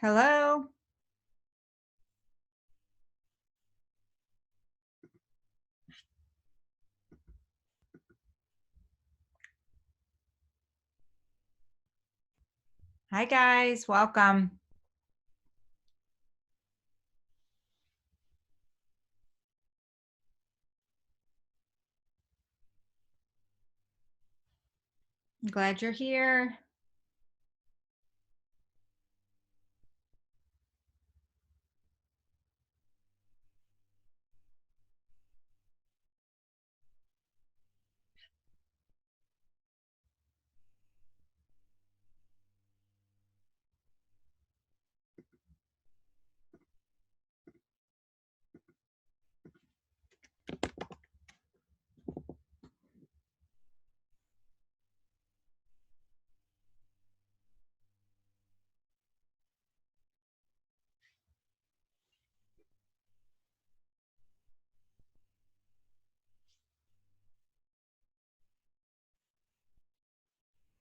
Hello. Hi, guys. Welcome. I'm glad you're here.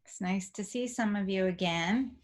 It's nice to see some of you again.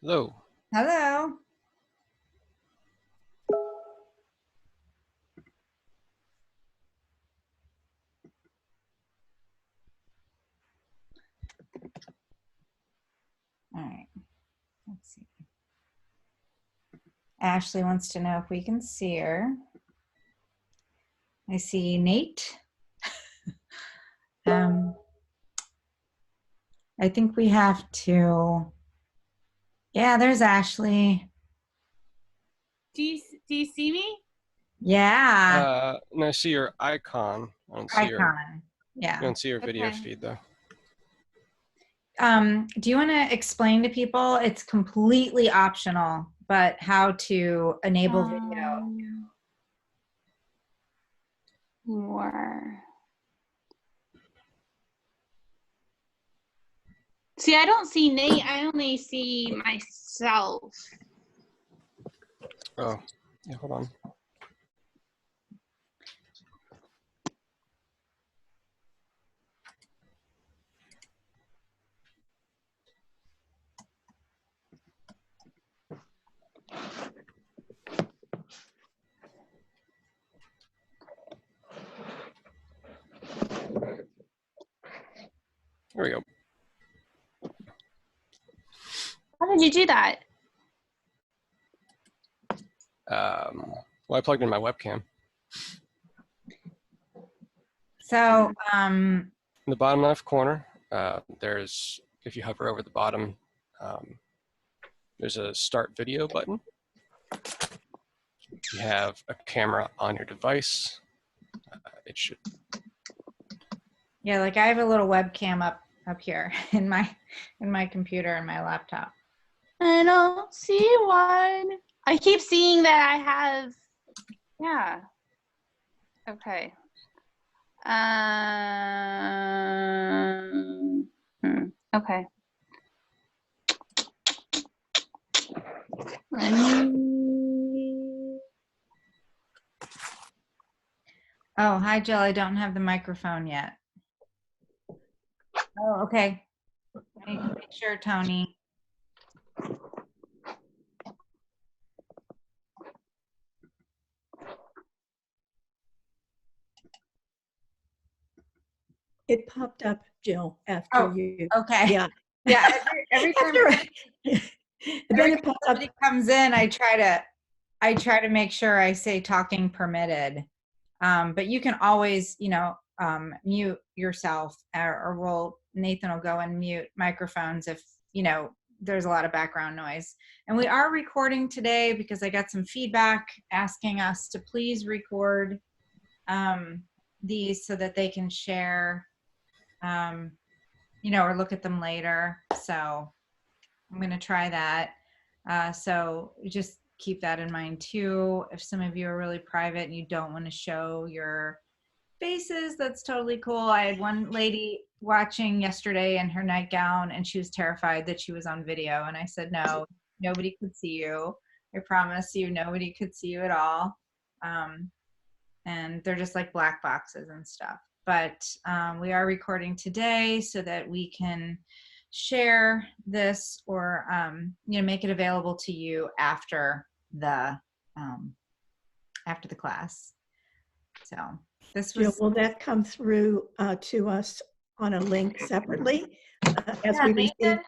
Hello. Hello. All right. Let's see. Ashley wants to know if we can see her. I see Nate. I think we have to. Yeah, there's Ashley. Do you see me? Yeah. No, I see your icon. I don't see your. Icon. Yeah. I don't see your video Okay. feed though. Do you want to explain to people? It's completely optional, but how to enable video. More. See, I don't see Nate. I only see myself. Oh, yeah. Hold on. There we go. How did you do that? Well, I plugged in my webcam. So, In the bottom left corner, there's, if you hover over the bottom, there's a start video button. If you have a camera on your device, it should. yeah, like I have a little webcam up here in my computer and my laptop. I don't see one. I keep seeing that I have. Yeah. Okay. Okay. Let me. Oh, hi, Jill. I don't have the microphone yet. Oh, okay. I need to make sure, Tony. It popped up, Jill, after you. Okay. Yeah. Yeah. Every time Then it popped up. somebody comes in, I try to make sure I say talking permitted. But you can always, mute yourself, or Nathan will go and mute microphones if there's a lot of background noise. And we are recording today because I got some feedback asking us to please record these so that they can share, or look at them later. So I'm going to try that. So just keep that in mind too. If some of you are really private and you don't want to show your faces, that's totally cool. I had one lady watching yesterday in her nightgown and she was terrified that she was on video. And I said, no, nobody could see you. I promise you, nobody could see you at all. And they're just like black boxes and stuff. But we are recording today so that we can share this or make it available to you after the class. So this Jill, was will that come through to us on a link separately as we receive?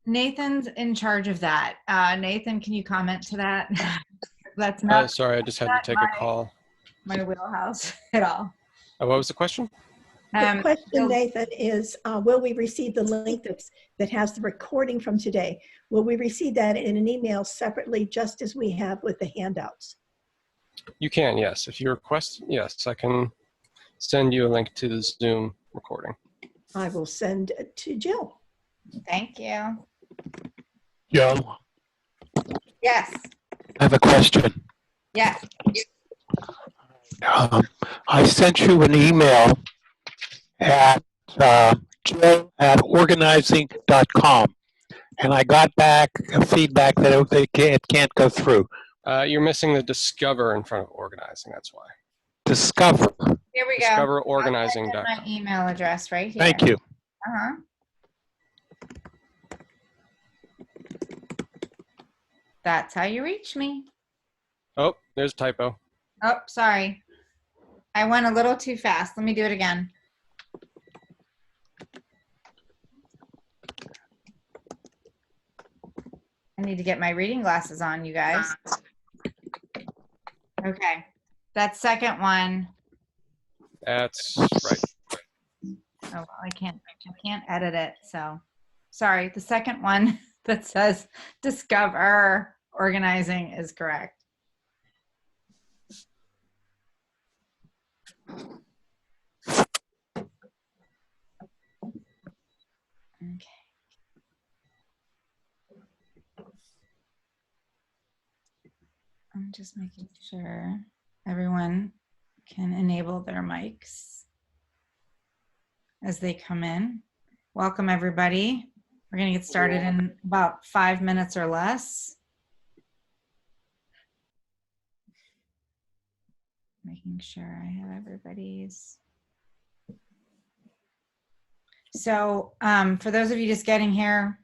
Nathan's in charge of that. Nathan, can you comment to that? That's not Sorry, I just had to take a call. My wheelhouse at all. What was the question? The question, Nathan, is will we receive the link that has the recording from today? Will we receive that in an email separately, just as we have with the handouts? You can, yes. If you request, yes, I can send you a link to the Zoom recording. I will send it to Jill. Thank you. Joe, Yes. I have a question. Yes. I sent you an email at jill@organizing.com, and I got back a feedback that it can't go through. You're missing the discover in front of organizing, that's why. Discover. Here we go. Discoverorganizing.com. My email address right here. Thank you. Uh-huh. That's how you reach me. Oh, there's a typo. Oh, sorry. I went a little too fast. Let me do it again. I need to get my reading glasses on, you guys. Okay. That second one. That's right. Oh, well, I can't edit it. So sorry. The second one that says discover organizing is correct. Okay. I'm just making sure everyone can enable their mics as they come in. Welcome, everybody. We're going to get started in about 5 minutes or less. Making sure I have everybody's. So for those of you just getting here,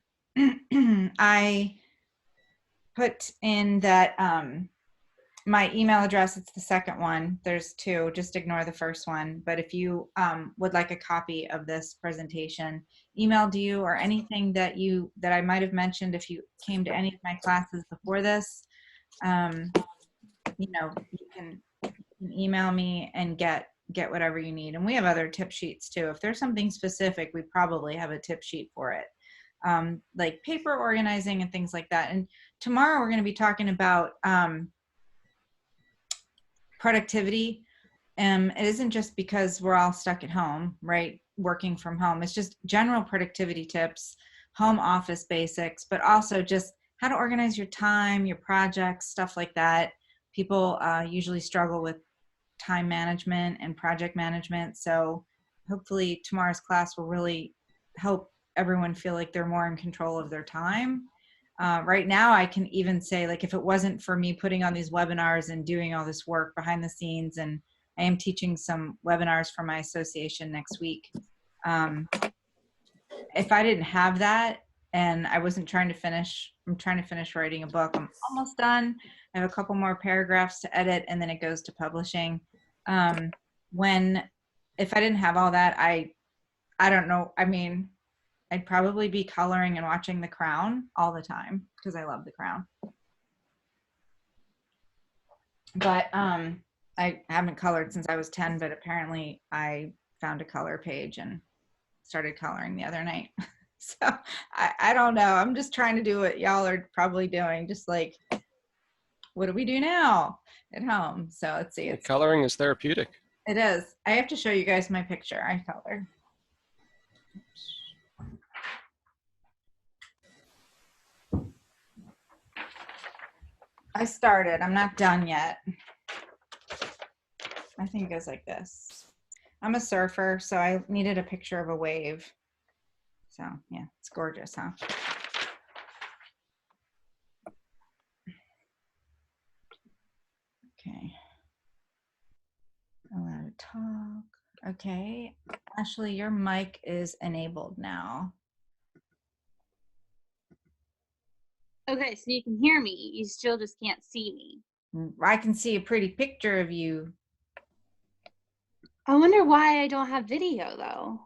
I put in that my email address, it's the second one. There's two, just ignore the first one. But if you would like a copy of this presentation emailed to you or anything that I might have mentioned if you came to any of my classes before this, you can email me and get whatever you need. And we have other tip sheets too. If there's something specific, we probably have a tip sheet for it. Like paper organizing and things like that. And tomorrow we're going to be talking about productivity. It isn't just because we're all stuck at home, right? Working from home. It's just general productivity tips, home office basics, but also just how to organize your time, your projects, stuff like that. People usually struggle with time management and project management. So hopefully tomorrow's class will really help everyone feel like they're more in control of their time. Right now, I can even say, like, if it wasn't for me putting on these webinars and doing all this work behind the scenes, and I am teaching some webinars for my association next week. If I didn't have that and I wasn't trying to finish, I'm trying to finish writing a book. I'm almost done. I have a couple more paragraphs to edit and then it goes to publishing. If I didn't have all that, I don't know. I mean, I'd probably be coloring and watching The Crown all the time because I love The Crown. But I haven't colored since I was 10, but apparently I found a color page and started coloring the other night. So I don't know. I'm just trying to do what y'all are probably doing. Just like, what do we do now at home? So let's see. Coloring is therapeutic. It is. I have to show you guys my picture. I color. I started. I'm not done yet. I think it goes like this. I'm a surfer, so I needed a picture of a wave. So yeah, it's gorgeous, huh? Okay. Allow to talk. Okay. Ashley, your mic is enabled now. Okay, so you can hear me. You still just can't see me. I can see a pretty picture of you. I wonder why I don't have video though.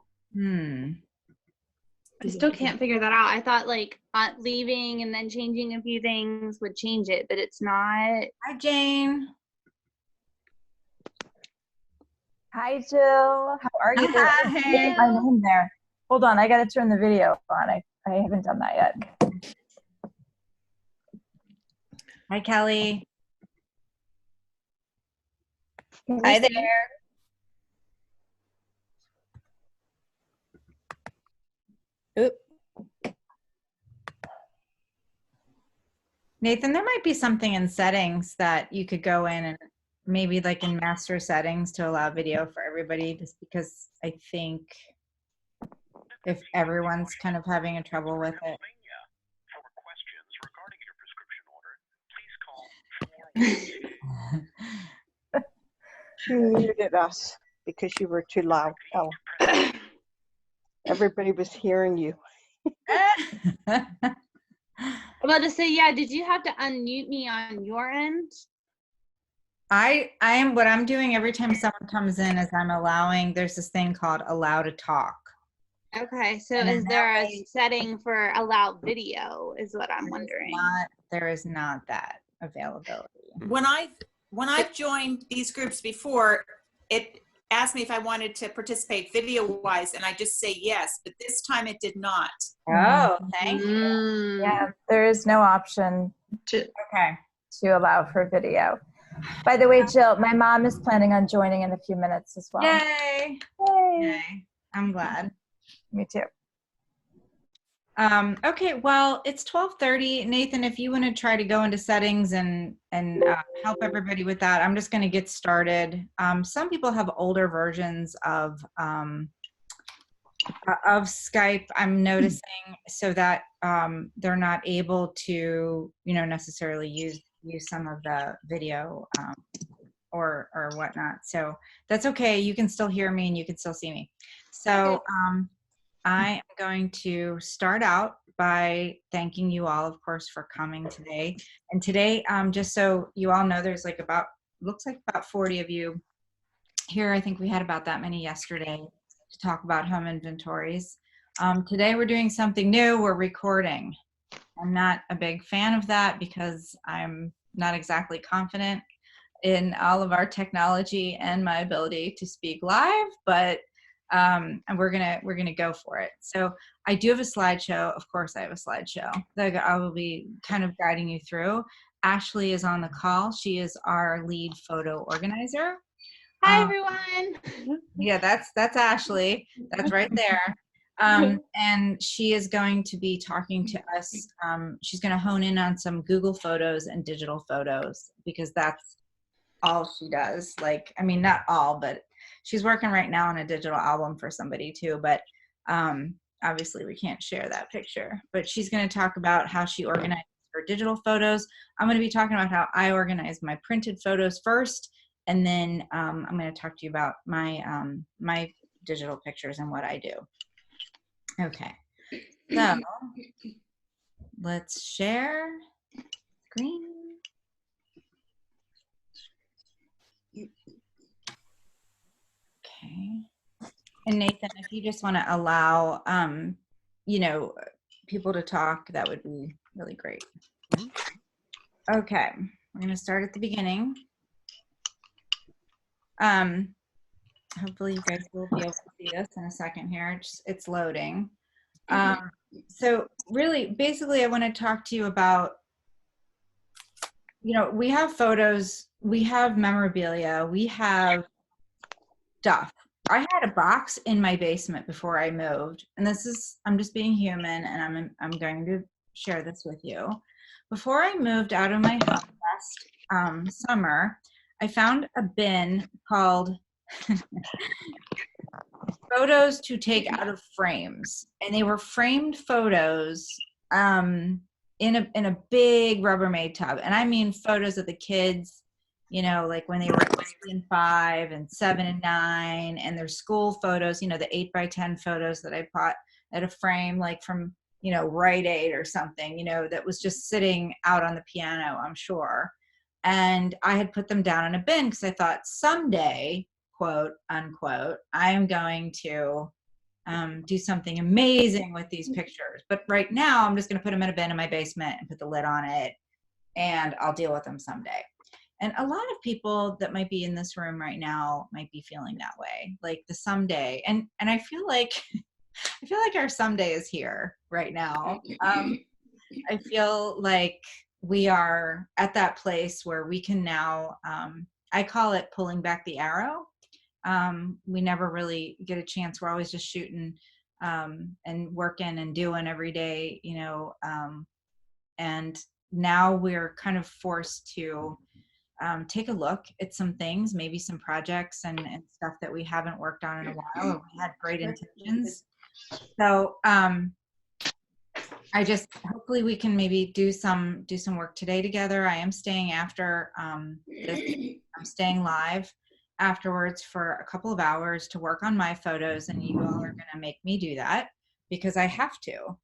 I still can't figure that out. I thought like leaving and then changing a few things would change it, but it's not. Hi, Jane. Hi, Jill. How are you? Hi. My name there. Hold on, I got to turn the video on. I haven't done that yet. Hi, Kelly. Hi there. Oop. Nathan, there might be something in settings that you could go in and maybe like in master settings to allow video for everybody, just because I think if everyone's kind of having a trouble with it. She muted us because you were too loud. Oh, everybody was hearing you. I'm about to say, yeah, did you have to unmute me on your end? I am, what I'm doing every time someone comes in is I'm allowing, there's this thing called allow to talk. Okay, so And then is there that a way- setting for allow video is what I'm wondering. There is not that availability. When I've joined these groups before, it asked me if I wanted to participate video-wise, and I just say yes, but this time it did not. Oh, thank you. Mm. Yeah, there is no option Okay. to allow for video. By the way, Jill, my mom is planning on joining in a few minutes as well. Yay. Yay. Yay. I'm glad. Me too. Okay, well, it's 12:30. Nathan, if you want to try to go into settings and help everybody with that, I'm just going to get started. Some people have older versions of Skype, I'm noticing, so that they're not able to, necessarily use some of the video or whatnot. So that's okay. You can still hear me and you can still see me. So I am going to start out by thanking you all, of course, for coming today. And today, just so you all know, there's looks like about 40 of you here. I think we had about that many yesterday to talk about home inventories. Today we're doing something new. We're recording. I'm not a big fan of that because I'm not exactly confident in all of our technology and my ability to speak live, but and we're gonna go for it. So I do have a slideshow. Of course, I have a slideshow that I will be kind of guiding you through. Ashley is on the call. She is our lead photo organizer. Hi, everyone. Yeah, that's Ashley. That's right there. And she is going to be talking to us. She's going to hone in on some Google Photos and digital photos because that's all she does. Like, I mean, not all, but she's working right now on a digital album for somebody too. But obviously, we can't share that picture. But she's going to talk about how she organizes her digital photos. I'm going to be talking about how I organize my printed photos first. And then I'm going to talk to you about my my digital pictures and what I do. Okay, so let's share screen. Okay, and Nathan, if you just want to allow people to talk, that would be really great. Okay, we're going to start at the beginning. Hopefully you guys will be able to see this in a second here. It's loading. So really, basically, I want to talk to you about, we have photos, we have memorabilia, we have stuff. I had a box in my basement before I moved, and I'm just being human, and I'm going to share this with you. Before I moved out of my house last summer, I found a bin called photos to take out of frames, and they were framed photos in a big Rubbermaid tub, and I mean photos of the kids, like when they were 3 and 5 and 7 and 9, and their school photos, the 8x10 photos that I bought at a frame, like from Rite Aid or something, that was just sitting out on the piano, I'm sure. And I had put them down in a bin because I thought someday, quote unquote, I am going to do something amazing with these pictures. But right now, I'm just going to put them in a bin in my basement and put the lid on it, and I'll deal with them someday. And a lot of people that might be in this room right now might be feeling that way, like the someday. And I feel like our someday is here right now. I feel like we are at that place where we can now, I call it pulling back the arrow. We never really get a chance. We're always just shooting and working and doing every day, and now we're kind of forced to take a look at some things, maybe some projects and stuff that we haven't worked on in a while, or we had great intentions. So hopefully we can maybe do some work today together. I am staying after this. I'm staying live afterwards for a couple of hours to work on my photos, and you all are going to make me do that because I have to.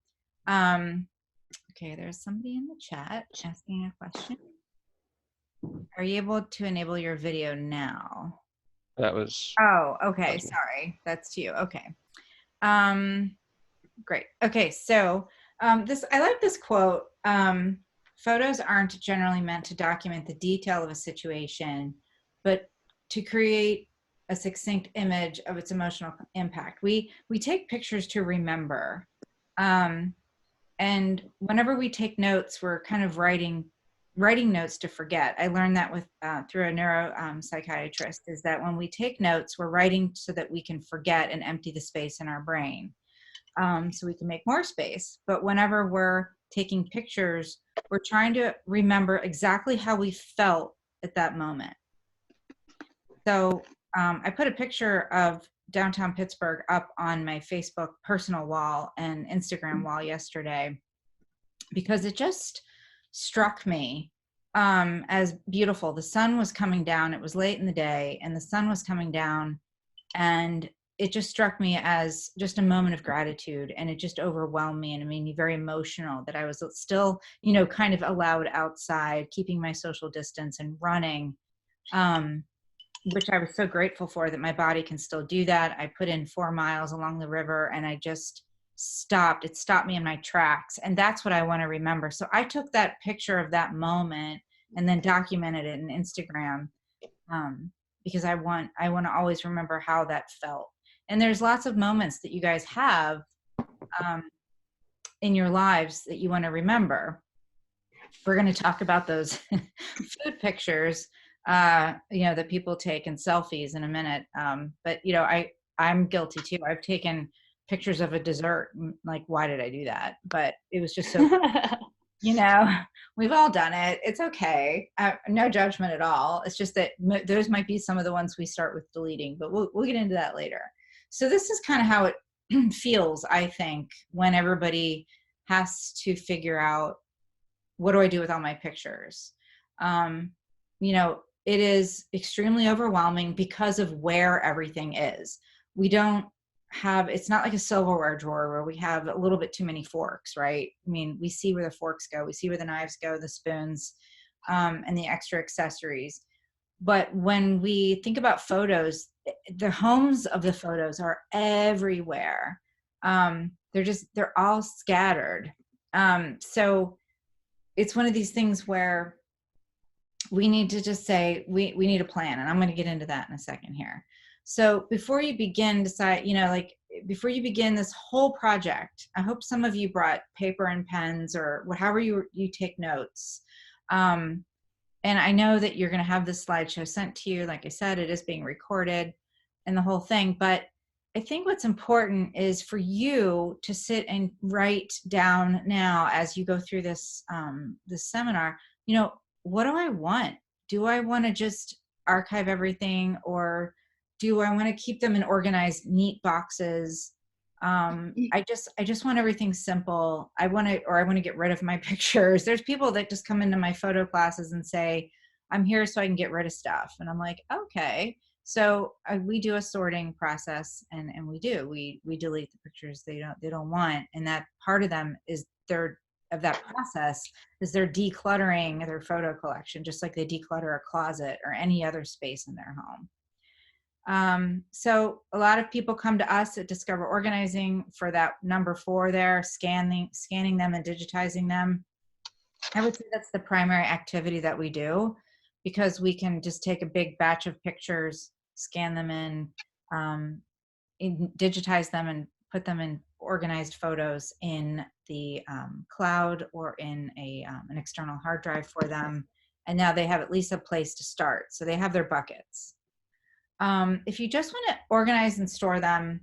Okay, there's somebody in the chat asking a question. Are you able to enable your video now? That was. Oh, okay. Sorry. That's you. Okay. Great. Okay. So I like this quote. Photos aren't generally meant to document the detail of a situation, but to create a succinct image of its emotional impact. We take pictures to remember. And whenever we take notes, we're kind of writing notes to forget. I learned that through a neuro psychiatrist, is that when we take notes, we're writing so that we can forget and empty the space in our brain, so we can make more space. But whenever we're taking pictures, we're trying to remember exactly how we felt at that moment. So I put a picture of downtown Pittsburgh up on my Facebook personal wall and Instagram wall yesterday, because it just struck me as beautiful. The sun was coming down. It was late in the day, and the sun was coming down, and it just struck me as just a moment of gratitude, and it just overwhelmed me and made me very emotional that I was still, kind of allowed outside, keeping my social distance and running, which I was so grateful for, that my body can still do that. I put in 4 miles along the river, and I just stopped. It stopped me in my tracks. And that's what I want to remember. So I took that picture of that moment and then documented it in Instagram, because I want to always remember how that felt. And there's lots of moments that you guys have in your lives that you want to remember. We're going to talk about those food pictures, that people take in selfies in a minute. But I'm guilty too. I've taken pictures of a dessert. Like, why did I do that? But it was just so, we've all done it. It's okay. No judgment at all. It's just that those might be some of the ones we start with deleting, but we'll get into that later. So this is kind of how it feels, I think, when everybody has to figure out, what do I do with all my pictures? It is extremely overwhelming because of where everything is. We don't have, it's not like a silverware drawer where we have a little bit too many forks, right? I mean, we see where the forks go, we see where the knives go, the spoons, and the extra accessories. But when we think about photos, the homes of the photos are everywhere. They're all scattered. So it's one of these things where we need to just say, we need a plan. And I'm going to get into that in a second here. So before you begin, decide, before you begin this whole project, I hope some of you brought paper and pens or however you take notes. And I know that you're going to have this slideshow sent to you. Like I said, it is being recorded and the whole thing. But I think what's important is for you to sit and write down now as you go through this this seminar, you know, what do I want? Do I want to just archive everything, or do I want to keep them in organized, neat boxes? I just want everything simple. I want to get rid of my pictures. There's people that just come into my photo classes and say, I'm here so I can get rid of stuff. And I'm like, okay. So we do a sorting process, and we delete the pictures they don't want. And that part of them is that process is they're decluttering their photo collection, just like they declutter a closet or any other space in their home. So a lot of people come to us at Discover Organizing for that number 4 there, scanning them and digitizing them. I would say that's the primary activity that we do, because we can just take a big batch of pictures, scan them in, digitize them, and put them in organized photos in the cloud or in an external hard drive for them. And now they have at least a place to start. So they have their buckets. If you just want to organize and store them,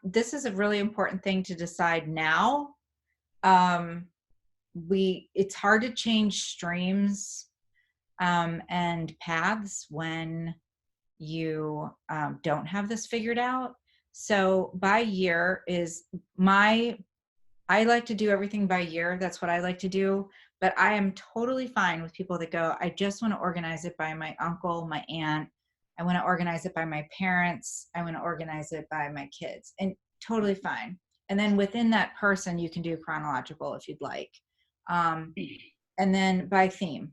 this is a really important thing to decide now. It's hard to change streams and paths when you don't have this figured out. So by year I like to do everything by year. That's what I like to do. But I am totally fine with people that go, I just want to organize it by my uncle, my aunt. I want to organize it by my parents. I want to organize it by my kids, and totally fine. And then within that person, you can do chronological if you'd like. And then by theme.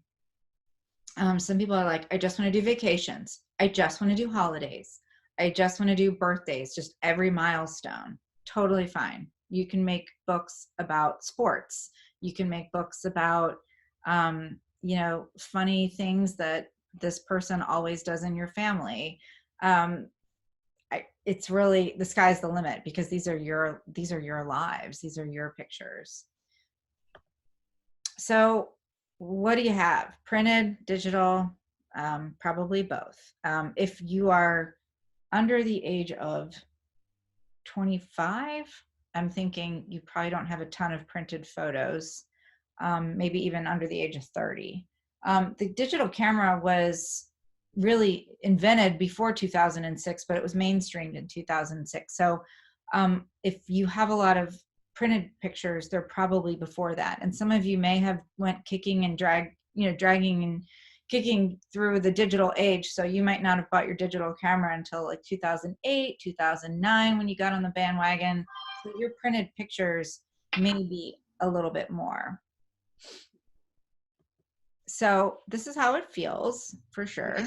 Some people are like, I just want to do vacations. I just want to do holidays. I just want to do birthdays, just every milestone. Totally fine. You can make books about sports. You can make books about, funny things that this person always does in your family. It's really, the sky's the limit, because these are your lives. These are your pictures. So what do you have? Printed, digital, probably both. If you are under the age of 25, I'm thinking you probably don't have a ton of printed photos, maybe even under the age of 30. The digital camera was really invented before 2006, but it was mainstreamed in 2006. So if you have a lot of printed pictures, they're probably before that. And some of you may have went kicking and dragging and kicking through the digital age. So you might not have bought your digital camera until like 2008, 2009, when you got on the bandwagon. So your printed pictures may be a little bit more. So this is how it feels, for sure.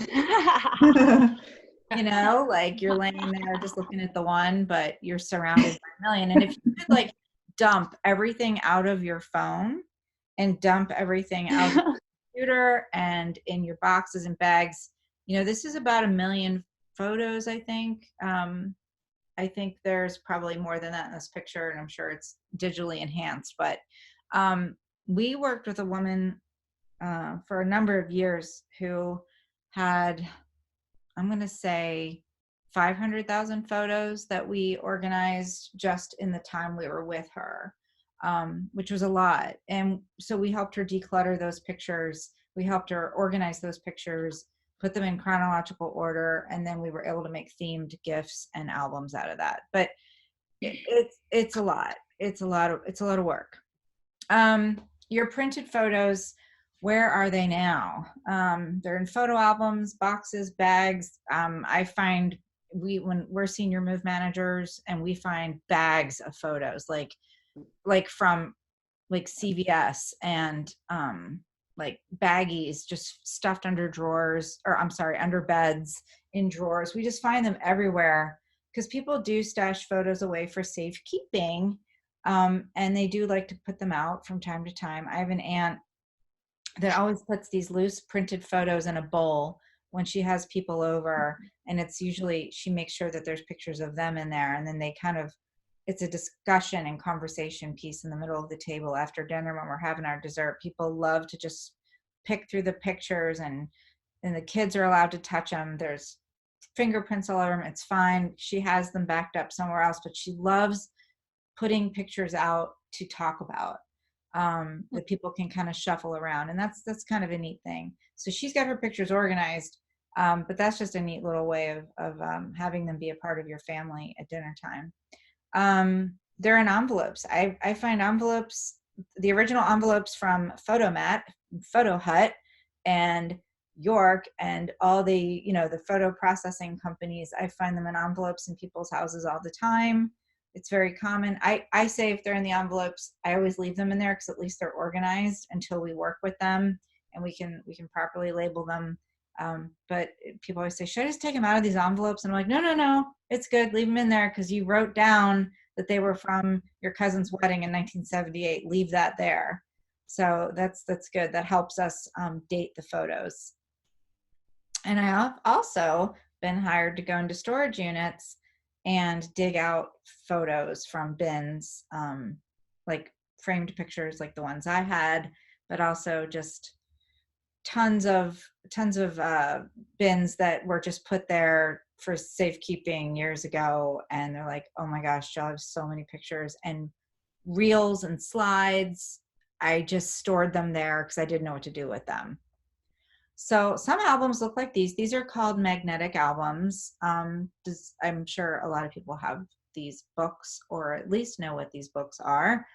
Like you're laying there just looking at the one, but you're surrounded by a million. And if you could like dump everything out of your phone and dump everything out of your computer and in your boxes and bags, this is about 1 million photos, I think. I think there's probably more than that in this picture, and I'm sure it's digitally enhanced. But we worked with a woman for a number of years who had, I'm going to say, 500,000 photos that we organized just in the time we were with her, which was a lot. And so we helped her declutter those pictures. We helped her organize those pictures, put them in chronological order, and then we were able to make themed gifts and albums out of that. But it's a lot. It's a lot of work. Your printed photos, where are they now? They're in photo albums, boxes, bags. I find when we're senior move managers, and we find bags of photos, like from like CVS, and like baggies just stuffed under drawers, or under beds, in drawers. We just find them everywhere, because people do stash photos away for safekeeping, and they do like to put them out from time to time. I have an aunt that always puts these loose printed photos in a bowl when she has people over, and it's usually, she makes sure that there's pictures of them in there, and then they kind of, it's a discussion and conversation piece in the middle of the table after dinner when we're having our dessert. People love to just pick through the pictures, and the kids are allowed to touch them. There's fingerprints all over them. It's fine. She has them backed up somewhere else, but she loves putting pictures out to talk about, that people can kind of shuffle around. And that's kind of a neat thing. So she's got her pictures organized, but that's just a neat little way of having them be a part of your family at dinner time. They're in envelopes. I find envelopes, the original envelopes from Photo Hut, and York, and all the, the photo processing companies. I find them in envelopes in people's houses all the time. It's very common. I say if they're in the envelopes, I always leave them in there because at least they're organized until we work with them and we can properly label them. But people always say, should I just take them out of these envelopes? And I'm like, no, it's good. Leave them in there because you wrote down that they were from your cousin's wedding in 1978. Leave that there. So that's good. That helps us date the photos. And I have also been hired to go into storage units and dig out photos from bins, like framed pictures like the ones I had, but also just tons of bins that were just put there for safekeeping years ago. And they're like, oh my gosh, Jill, I have so many pictures and reels and slides. I just stored them there because I didn't know what to do with them. So some albums look like these. These are called magnetic albums. I'm sure a lot of people have these books or at least know what these books are.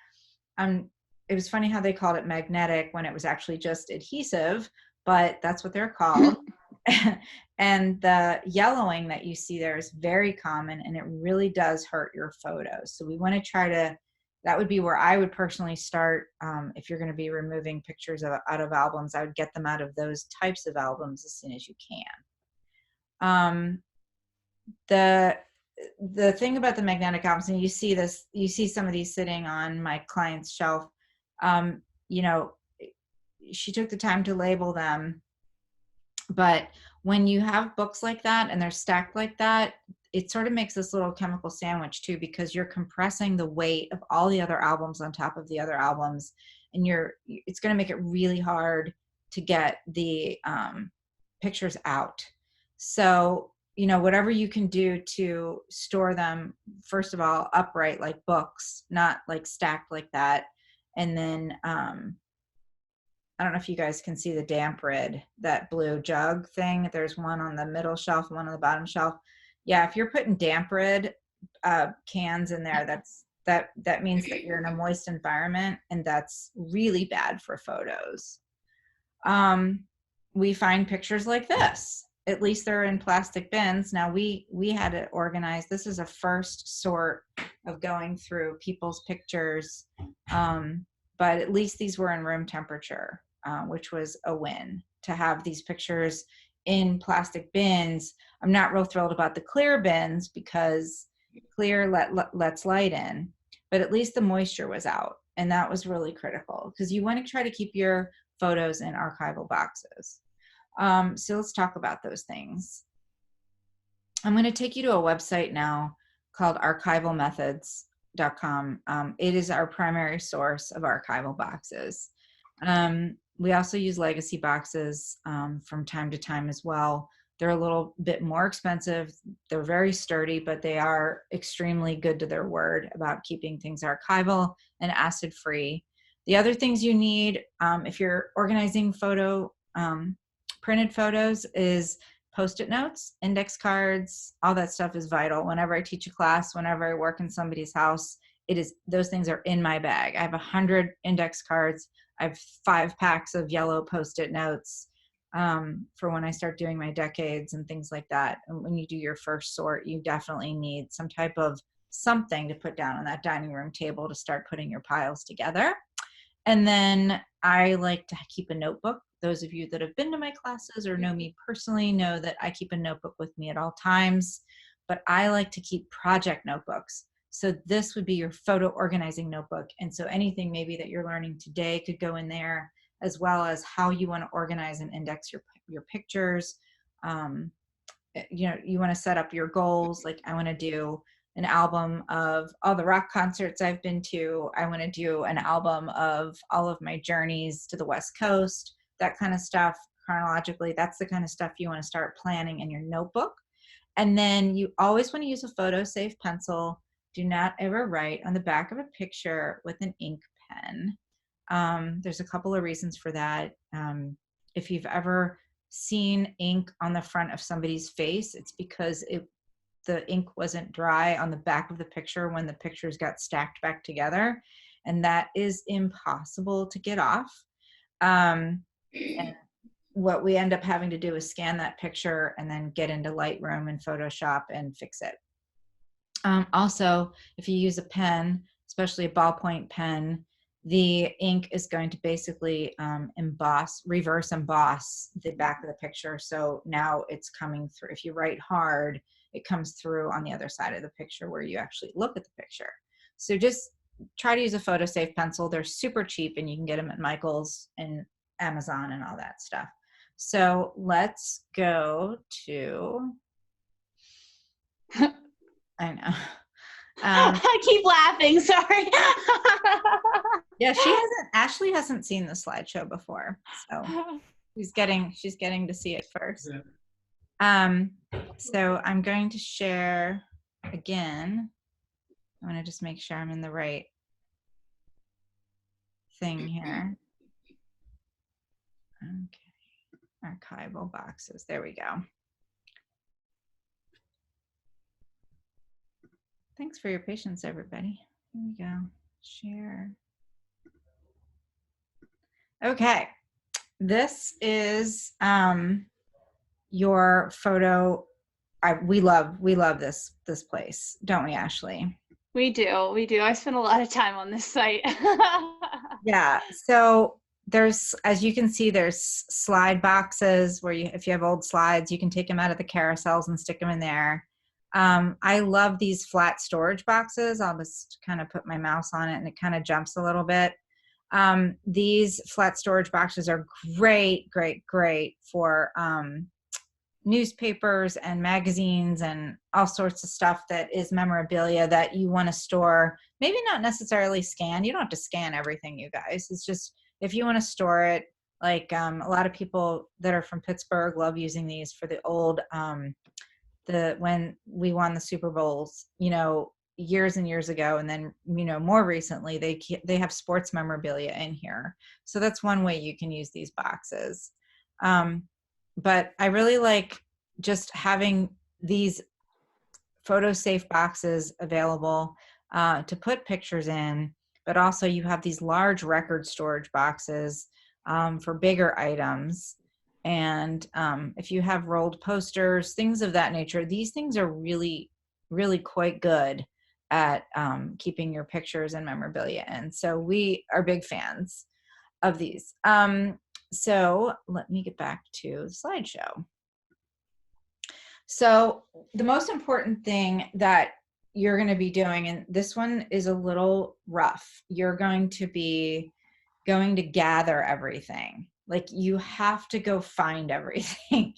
It was funny how they called it magnetic when it was actually just adhesive, but that's what they're called. And the yellowing that you see there is very common, and it really does hurt your photos. So we want to try to, that would be where I would personally start. If you're going to be removing pictures out of albums, I would get them out of those types of albums as soon as you can. The thing about the magnetic albums, and you see some of these sitting on my client's shelf, she took the time to label them. But when you have books like that and they're stacked like that, it sort of makes this little chemical sandwich too, because you're compressing the weight of all the other albums on top of the other albums, and it's going to make it really hard to get the pictures out. So, whatever you can do to store them, first of all, upright like books, not like stacked like that. And then, I don't know if you guys can see the damp rid, that blue jug thing. There's one on the middle shelf, one on the bottom shelf. Yeah, if you're putting damp rid cans in there, that means that you're in a moist environment, and that's really bad for photos. We find pictures like this. At least they're in plastic bins. Now we had it organized. This is a first sort of going through people's pictures, but at least these were in room temperature, which was a win to have these pictures in plastic bins. I'm not real thrilled about the clear bins because clear lets light in, but at least the moisture was out, and that was really critical because you want to try to keep your photos in archival boxes. So let's talk about those things. I'm going to take you to a website now called archivalmethods.com. It is our primary source of archival boxes. We also use legacy boxes from time to time as well. They're a little bit more expensive. They're very sturdy, but they are extremely good to their word about keeping things archival and acid-free. The other things you need if you're organizing printed photos is Post-it notes, index cards, all that stuff is vital. Whenever I teach a class, whenever I work in somebody's house, those things are in my bag. I have 100 index cards. I have 5 packs of yellow Post-it notes for when I start doing my decades and things like that. And when you do your first sort, you definitely need some type of something to put down on that dining room table to start putting your piles together. And then I like to keep a notebook. Those of you that have been to my classes or know me personally know that I keep a notebook with me at all times, but I like to keep project notebooks. So this would be your photo organizing notebook. And so anything maybe that you're learning today could go in there, as well as how you want to organize and index your pictures. you want to set up your goals. Like, I want to do an album of all the rock concerts I've been to. I want to do an album of all of my journeys to the West Coast, that kind of stuff chronologically. That's the kind of stuff you want to start planning in your notebook. And then you always want to use a photo safe pencil. Do not ever write on the back of a picture with an ink pen. There's a couple of reasons for that. If you've ever seen ink on the front of somebody's face, it's because the ink wasn't dry on the back of the picture when the pictures got stacked back together, and that is impossible to get off. And what we end up having to do is scan that picture and then get into Lightroom and Photoshop and fix it. Also, if you use a pen, especially a ballpoint pen, the ink is going to basically reverse emboss the back of the picture. So now it's coming through. If you write hard, it comes through on the other side of the picture where you actually look at the picture. So just try to use a photo safe pencil. They're super cheap, and you can get them at Michael's and Amazon and all that stuff. So let's go to, I know. I keep laughing, sorry. Yeah, Ashley hasn't seen the slideshow before, so she's getting to see it first. So I'm going to share again. I want to just make sure I'm in the right thing here. Okay, archival boxes, there we go. Thanks for your patience, everybody. Here we go, share. Okay, this is your photo. We love this place, don't we, Ashley? We do. I spend a lot of time on this site. Yeah, so there's, as you can see, there's slide boxes where if you have old slides, you can take them out of the carousels and stick them in there. I love these flat storage boxes. I'll just kind of put my mouse on it and it kind of jumps a little bit. These flat storage boxes are great for newspapers and magazines and all sorts of stuff that is memorabilia that you want to store. Maybe not necessarily scan. You don't have to scan everything, you guys. It's just if you want to store it, like a lot of people that are from Pittsburgh love using these for the old when we won the Super Bowls, years and years ago, and then more recently they have sports memorabilia in here. So that's one way you can use these boxes. But I really like just having these photo safe boxes available to put pictures in, but also you have these large record storage boxes for bigger items. And if you have rolled posters, things of that nature, these things are really, really quite good at keeping your pictures and memorabilia in. So we are big fans of these. So let me get back to the slideshow. So the most important thing that you're going to be doing, and this one is a little rough, you're going to gather everything. Like, you have to go find everything.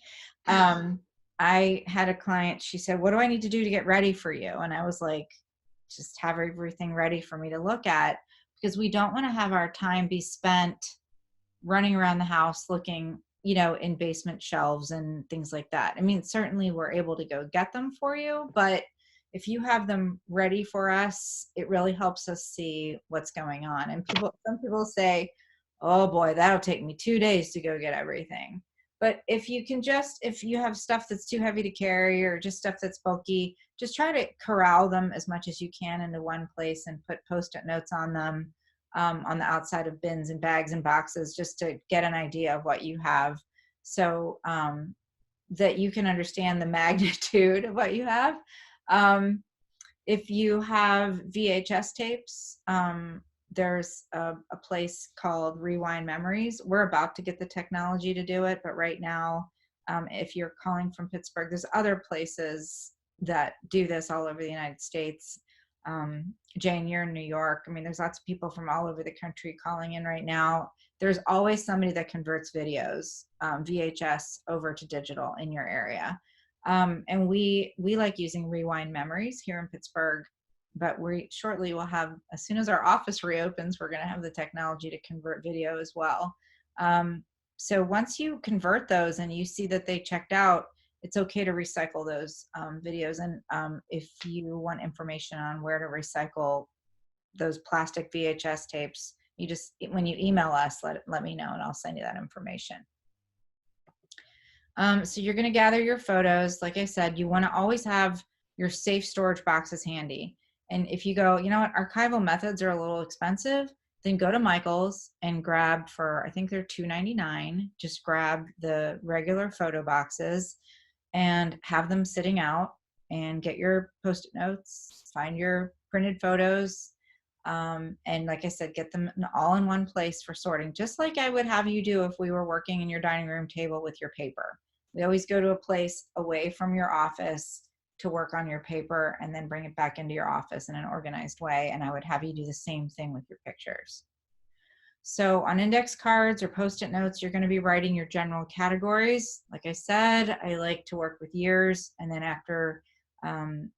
I had a client, she said, what do I need to do to get ready for you? And I was like, just have everything ready for me to look at, because we don't want to have our time be spent running around the house looking, in basement shelves and things like that. I mean, certainly we're able to go get them for you, but if you have them ready for us, it really helps us see what's going on. And some people say, oh boy, that'll take me 2 days to go get everything. But if you have stuff that's too heavy to carry or just stuff that's bulky, just try to corral them as much as you can into one place and put Post-it notes on them on the outside of bins and bags and boxes, just to get an idea of what you have, so that you can understand the magnitude of what you have. If you have VHS tapes, there's a place called Rewind Memories. We're about to get the technology to do it, but right now, if you're calling from Pittsburgh, there's other places that do this all over the United States. Jane, you're in New York. I mean, there's lots of people from all over the country calling in right now. There's always somebody that converts videos, VHS over to digital in your area. And we like using Rewind Memories here in Pittsburgh, but we shortly will have, as soon as our office reopens, we're going to have the technology to convert video as well. So once you convert those and you see that they checked out, it's okay to recycle those videos. And if you want information on where to recycle those plastic VHS tapes, you just, when you email us, let me know and I'll send you that information. So you're going to gather your photos. Like I said, you want to always have your safe storage boxes handy. And if you go, you know what, archival methods are a little expensive, then go to Michael's and grab for, I think they're $2.99. Just grab the regular photo boxes and have them sitting out, and get your Post-it notes, find your printed photos, and like I said, get them all in one place for sorting, just like I would have you do if we were working in your dining room table with your paper. We always go to a place away from your office to work on your paper and then bring it back into your office in an organized way, and I would have you do the same thing with your pictures. So on index cards or Post-it notes, you're going to be writing your general categories. Like I said, I like to work with years, and then after,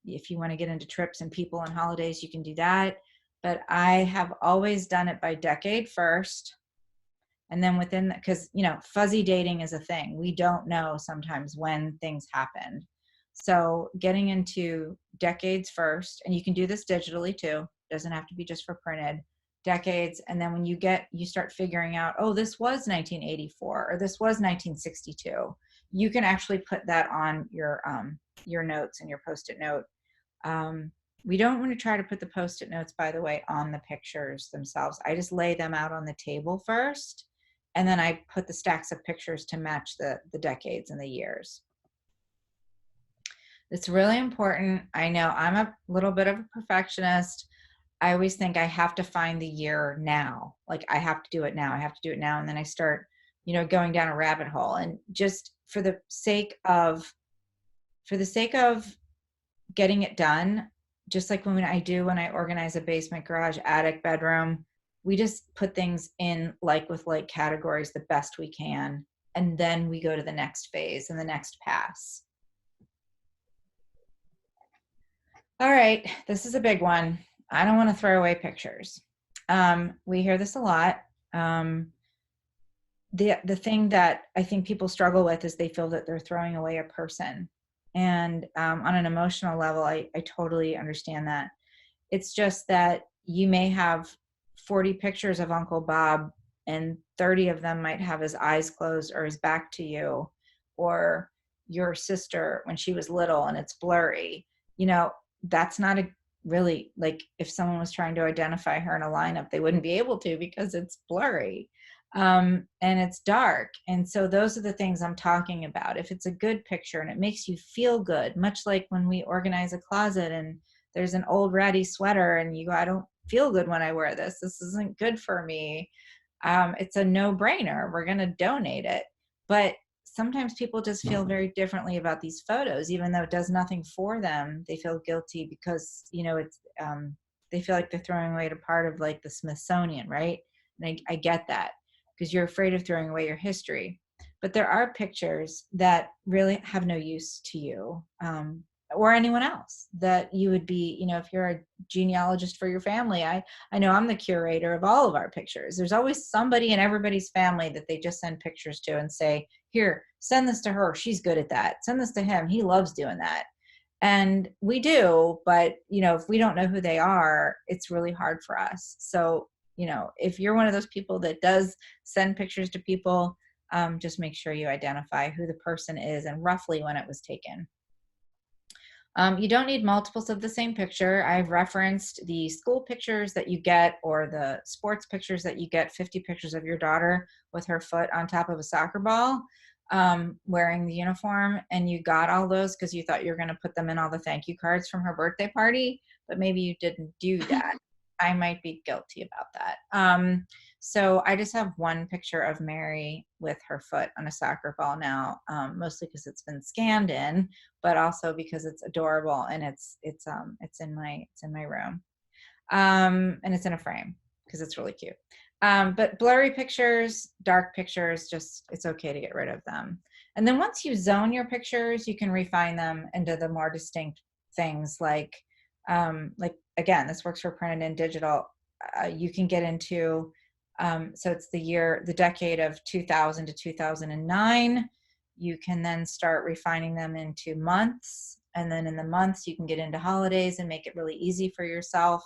if you want to get into trips and people and holidays, you can do that. But I have always done it by decade first, and then within, because you know, fuzzy dating is a thing. We don't know sometimes when things happened. So getting into decades first, and you can do this digitally too. Doesn't have to be just for printed. Decades, and then when you start figuring out, oh, this was 1984 or this was 1962, you can actually put that on your notes and your Post-it note. We don't want to try to put the Post-it notes, by the way, on the pictures themselves. I just lay them out on the table first, and then I put the stacks of pictures to match the decades and the years. It's really important. I know I'm a little bit of a perfectionist. I always think I have to find the year now. Like I have to do it now. I have to do it now. And then I start, you know, going down a rabbit hole. And just for the sake of getting it done, just like when I organize a basement, garage, attic, bedroom, we just put things in like with like categories the best we can. And then we go to the next phase and the next pass. All right, this is a big one. I don't want to throw away pictures. We hear this a lot. The thing that I think people struggle with is they feel that they're throwing away a person. And on an emotional level, I totally understand that. It's just that you may have 40 pictures of Uncle Bob and 30 of them might have his eyes closed or his back to you, or your sister when she was little and it's blurry. You know, that's not really, like if someone was trying to identify her in a lineup, they wouldn't be able to because it's blurry and it's dark. And so those are the things I'm talking about. If it's a good picture and it makes you feel good, much like when we organize a closet and there's an old ratty sweater and you go, I don't feel good when I wear this. This isn't good for me. It's a no-brainer. We're going to donate it. But sometimes people just feel very differently about these photos, even though it does nothing for them. They feel guilty because, you know, it's they feel like they're throwing away a part of like the Smithsonian, right? And I get that because you're afraid of throwing away your history. But there are pictures that really have no use to you or anyone else that you would be, you know, if you're a genealogist for your family, I know I'm the curator of all of our pictures. There's always somebody in everybody's family that they just send pictures to and say, here, send this to her. She's good at that. Send this to him. He loves doing that. And we do, but, you know, if we don't know who they are, it's really hard for us. So, you know, if you're one of those people that does send pictures to people, just make sure you identify who the person is and roughly when it was taken. You don't need multiples of the same picture. I've referenced the school pictures that you get or the sports pictures that you get, 50 pictures of your daughter with her foot on top of a soccer ball, wearing the uniform, and you got all those because you thought you were going to put them in all the thank you cards from her birthday party, but maybe you didn't do that. I might be guilty about that. So I just have one picture of Mary with her foot on a soccer ball now, mostly because it's been scanned in, but also because it's adorable and it's in my room, and it's in a frame because it's really cute. But blurry pictures, dark pictures, just it's okay to get rid of them. And then once you zone your pictures, you can refine them into the more distinct things like again, this works for printed and digital. You can get into so it's the decade of 2000 to 2009. You can then start refining them into months, and then in the months you can get into holidays and make it really easy for yourself.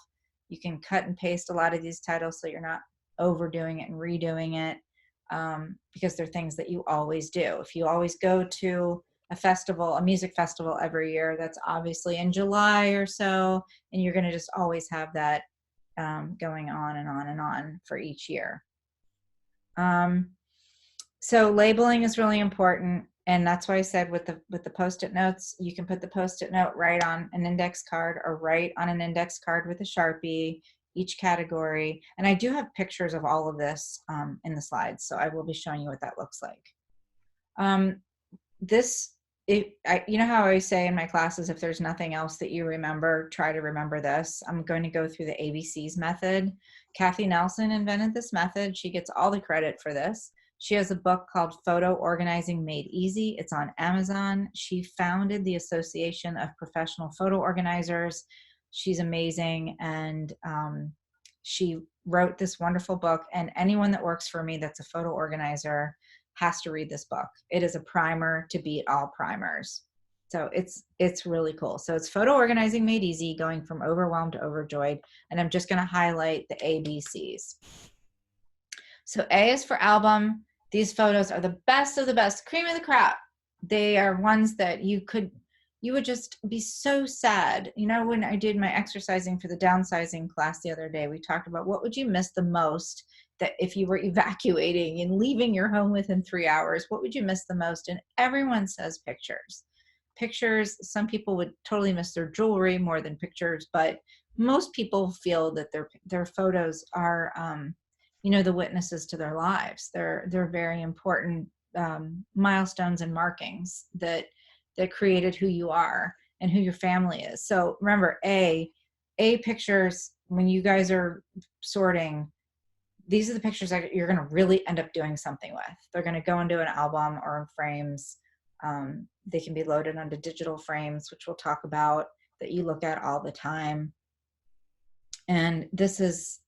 You can cut and paste a lot of these titles so you're not overdoing it and redoing it, because they're things that you always do. If you always go to a festival, a music festival every year, that's obviously in July or so, and you're going to just always have that going on and on and on for each year. So labeling is really important, and that's why I said with the Post-it notes, you can put the Post-it note right on an index card or right on an index card with a Sharpie, each category. And I do have pictures of all of this in the slides, so I will be showing you what that looks like. You know how I always say in my classes, if there's nothing else that you remember, try to remember this. I'm going to go through the ABCs method. Kathy Nelson invented this method. She gets all the credit for this. She has a book called Photo Organizing Made Easy. It's on Amazon. She founded the Association of Professional Photo Organizers. She's amazing, and she wrote this wonderful book, and anyone that works for me that's a photo organizer has to read this book. It is a primer to beat all primers. So it's really cool. So it's Photo Organizing Made Easy, going from overwhelmed to overjoyed. And I'm just going to highlight the ABCs. So A is for album. These photos are the best of the best, cream of the crop. They are ones that you would just be so sad. You know, when I did my exercising for the downsizing class the other day, we talked about what would you miss the most, that if you were evacuating and leaving your home within 3 hours, what would you miss the most? And everyone says pictures. Pictures, some people would totally miss their jewelry more than pictures, but most people feel that their photos are, the witnesses to their lives. They're very important milestones and markings that created who you are and who your family is. So remember, A pictures, when you guys are sorting, these are the pictures that you're going to really end up doing something with. They're going to go into an album or in frames. They can be loaded onto digital frames, which we'll talk about, that you look at all the time. And this is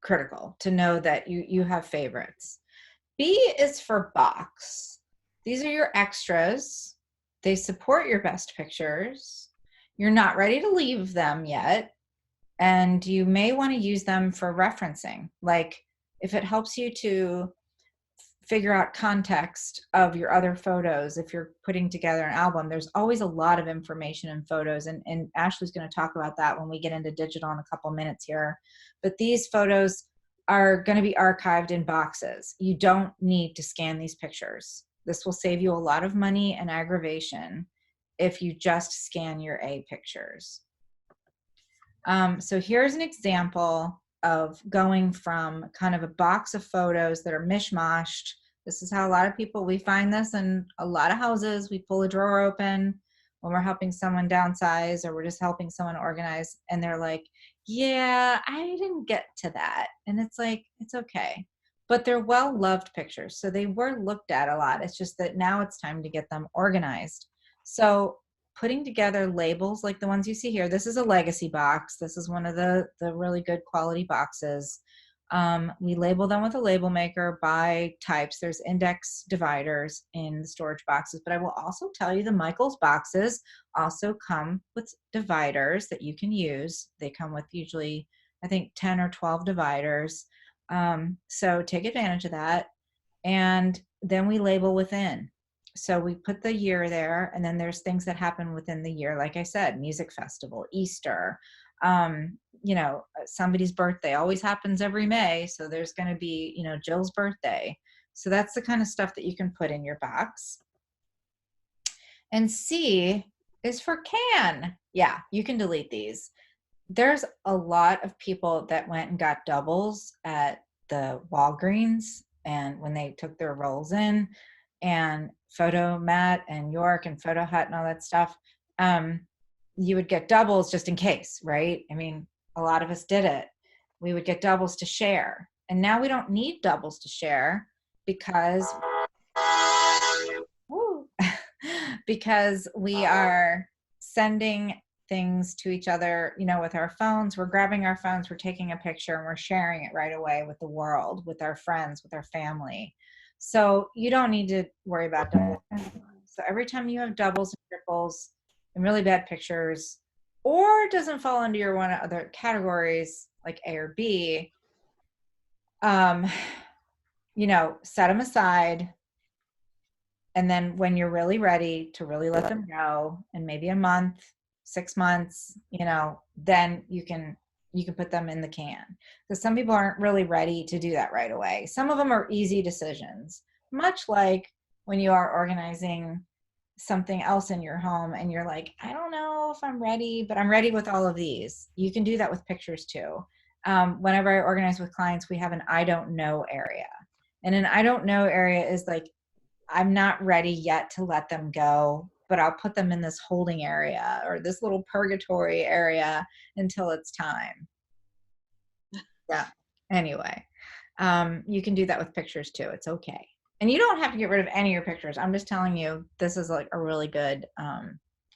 critical to know that you have favorites. B is for box. These are your extras. They support your best pictures. You're not ready to leave them yet, and you may want to use them for referencing. Like if it helps you to figure out context of your other photos, if you're putting together an album, there's always a lot of information in photos, and Ashley's going to talk about that when we get into digital in a couple minutes here. But these photos are going to be archived in boxes. You don't need to scan these pictures. This will save you a lot of money and aggravation if you just scan your A pictures. So here's an example of going from kind of a box of photos that are mishmashed. This is how a lot of people, we find this in a lot of houses. We pull a drawer open when we're helping someone downsize, or we're just helping someone organize, and they're like, yeah, I didn't get to that. And it's like, it's okay. But they're well-loved pictures, so they were looked at a lot. It's just that now it's time to get them organized. So putting together labels like the ones you see here, this is a legacy box. This is one of the really good quality boxes. We label them with a label maker by types. There's index dividers in the storage boxes, but I will also tell you the Michaels boxes also come with dividers that you can use. They come with usually, I think, 10 or 12 dividers. So take advantage of that. And then we label within. So we put the year there, and then there's things that happen within the year. Like I said, music festival, Easter, somebody's birthday always happens every May. So there's going to be, Jill's birthday. So that's the kind of stuff that you can put in your box. And C is for can. Yeah, you can delete these. there's a lot of people that went and got doubles at the Walgreens, and when they took their rolls in, and Photomat and York and Photo Hut and all that stuff, you would get doubles just in case, right? I mean, a lot of us did it. We would get doubles to share. And now we don't need doubles to share because woo, because we are sending things to each other, you know, with our phones. We're grabbing our phones, we're taking a picture, and we're sharing it right away with the world, with our friends, with our family. So you don't need to worry about doubles. So every time you have doubles and triples and really bad pictures, or doesn't fall into your one of other categories like A or B, you know, set them aside. And then when you're really ready to really let them go, in maybe a month, 6 months, you know, then you can put them in the can. Because some people aren't really ready to do that right away. Some of them are easy decisions, much like when you are organizing something else in your home and you're like, I don't know if I'm ready, but I'm ready with all of these. You can do that with pictures too. Whenever I organize with clients, we have an I don't know area. And an I don't know area is like, I'm not ready yet to let them go, but I'll put them in this holding area or this little purgatory area until it's time. Yeah. Anyway, you can do that with pictures too. It's okay. And you don't have to get rid of any of your pictures. I'm just telling you, this is like a really good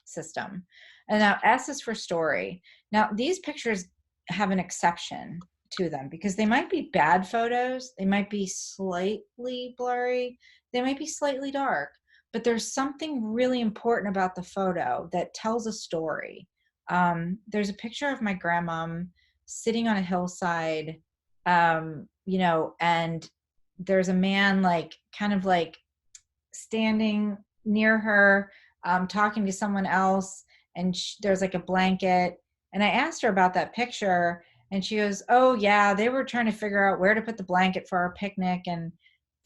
system. And now S is for story. Now these pictures have an exception to them because they might be bad photos. They might be slightly blurry. They might be slightly dark, but there's something really important about the photo that tells a story. There's a picture of my grandmom sitting on a hillside, you know, and there's a man like kind of like standing near her, talking to someone else, and there's like a blanket. And I asked her about that picture, and she goes, oh yeah, they were trying to figure out where to put the blanket for our picnic, and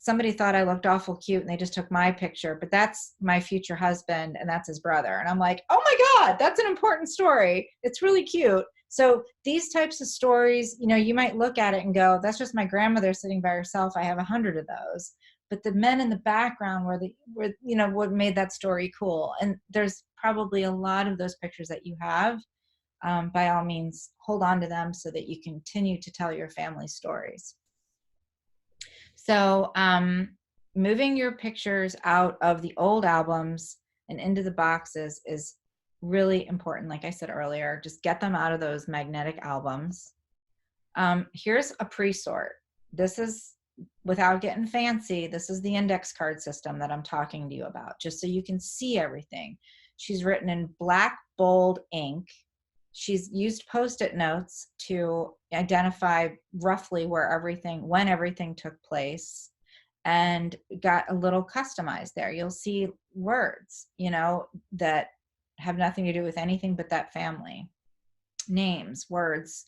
somebody thought I looked awful cute and they just took my picture, but that's my future husband and that's his brother. And I'm like, oh my God, that's an important story. It's really cute. So these types of stories, you know, you might look at it and go, that's just my grandmother sitting by herself. I have 100 of those. But the men in the background were you know, what made that story cool. And there's probably a lot of those pictures that you have. By all means, hold on to them so that you continue to tell your family stories. So moving your pictures out of the old albums and into the boxes is really important. Like I said earlier, just get them out of those magnetic albums. Here's a pre-sort. This is, without getting fancy, this is the index card system that I'm talking to you about, just so you can see everything. She's written in black, bold ink. She's used Post-it notes to identify roughly when everything took place, and got a little customized there. You'll see words, you know, that have nothing to do with anything but that family. Names, words,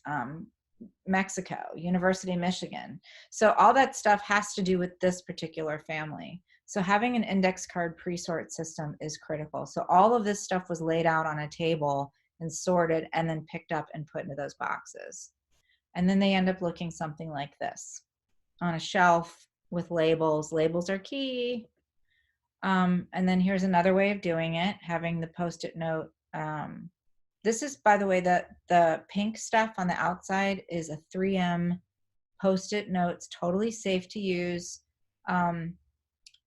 Mexico, University of Michigan. So all that stuff has to do with this particular family. So having an index card pre-sort system is critical. So all of this stuff was laid out on a table and sorted and then picked up and put into those boxes. And then they end up looking something like this on a shelf with labels. Labels are key. And then here's another way of doing it, having the Post-it note. This is, by the way, the pink stuff on the outside is a 3M Post-it notes, totally safe to use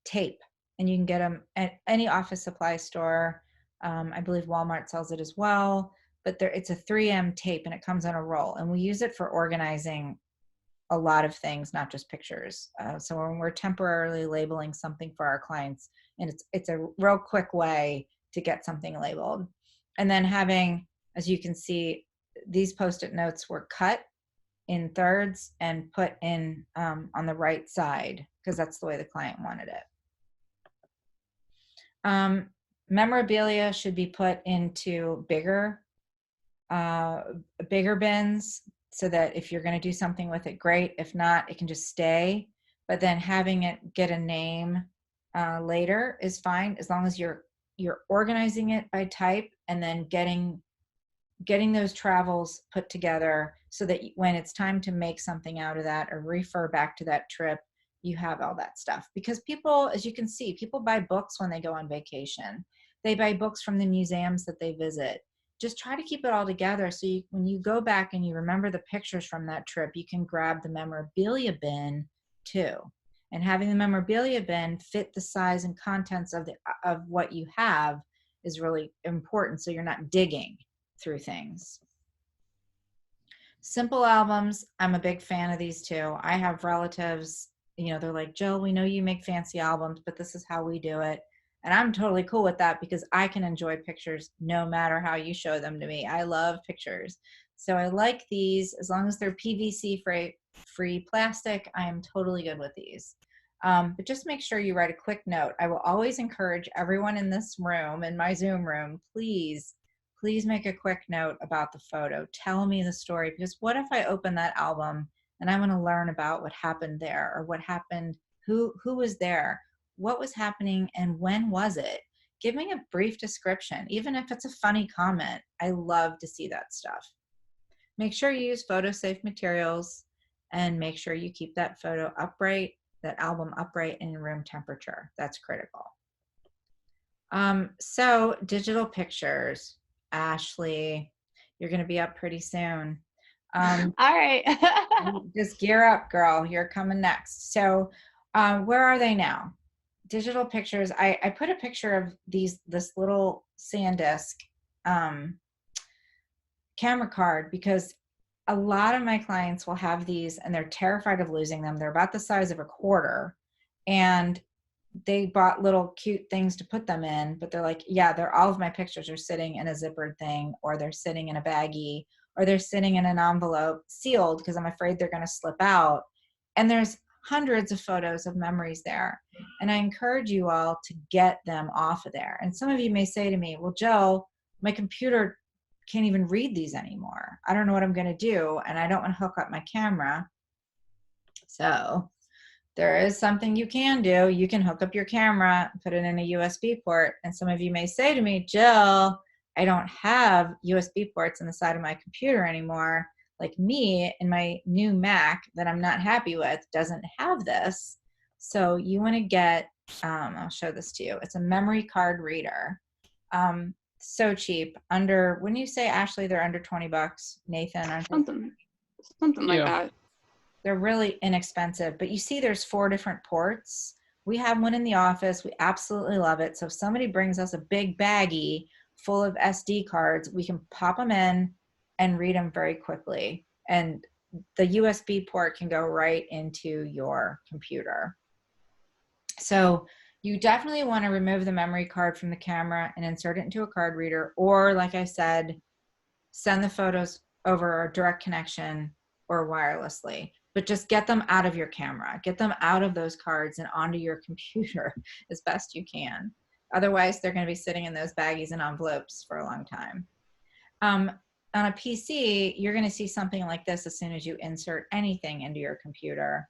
tape. And you can get them at any office supply store. I believe Walmart sells it as well, but it's a 3M tape and it comes on a roll. And we use it for organizing a lot of things, not just pictures. So when we're temporarily labeling something for our clients, and it's a real quick way to get something labeled. And then having, as you can see, these Post-it notes were cut in thirds and put in on the right side because that's the way the client wanted it. Memorabilia should be put into bigger bins so that if you're going to do something with it, great. If not, it can just stay. But then having it get a name later is fine, as long as you're organizing it by type and then getting getting those travels put together so that when it's time to make something out of that or refer back to that trip, you have all that stuff. Because people, as you can see, people buy books when they go on vacation. They buy books from the museums that they visit. Just try to keep it all together so when you go back and you remember the pictures from that trip, you can grab the memorabilia bin too. And having the memorabilia bin fit the size and contents of what you have is really important, so you're not digging through things. Simple albums, I'm a big fan of these too. I have relatives, they're like, Jill, we know you make fancy albums, but this is how we do it. And I'm totally cool with that because I can enjoy pictures no matter how you show them to me. I love pictures. So I like these. As long as they're PVC free plastic, I am totally good with these. But just make sure you write a quick note. I will always encourage everyone in this room, in my Zoom room, please make a quick note about the photo. Tell me the story, because what if I open that album and I want to learn about what happened there, or what happened, who was there, what was happening, and when was it? Give me a brief description, even if it's a funny comment. I love to see that stuff. Make sure you use photo-safe materials, and make sure you keep that photo upright, that album upright and in room temperature. That's critical. So digital pictures. Ashley, you're going to be up pretty soon. All right. Just gear up, girl. You're coming next. So where are they now? Digital pictures. I put a picture of this little SanDisk camera card because a lot of my clients will have these and they're terrified of losing them. They're about the size of a quarter, and they bought little cute things to put them in, but they're like, yeah, all of my pictures are sitting in a zippered thing, or they're sitting in a baggie, or they're sitting in an envelope sealed because I'm afraid they're going to slip out. And there's hundreds of photos of memories there. And I encourage you all to get them off of there. And some of you may say to me, well, Jill, my computer can't even read these anymore. I don't know what I'm going to do, and I don't want to hook up my camera. So there is something you can do. You can hook up your camera, put it in a USB port. And some of you may say to me, Jill, I don't have USB ports in the side of my computer anymore. Like me and my new Mac that I'm not happy with doesn't have this. So you want to get, I'll show this to you. It's a memory card reader. So cheap. Wouldn't you say, Ashley, they're under 20 bucks? Nathan, aren't they? Something like that. They're really inexpensive, but you see there's 4 different ports. We have one in the office. We absolutely love it. So if somebody brings us a big baggie full of SD cards, we can pop them in and read them very quickly. And the USB port can go right into your computer. So you definitely want to remove the memory card from the camera and insert it into a card reader, or like I said, send the photos over a direct connection or wirelessly. But just get them out of your camera. Get them out of those cards and onto your computer as best you can. Otherwise, they're going to be sitting in those baggies and envelopes for a long time. On a PC, you're going to see something like this as soon as you insert anything into your computer.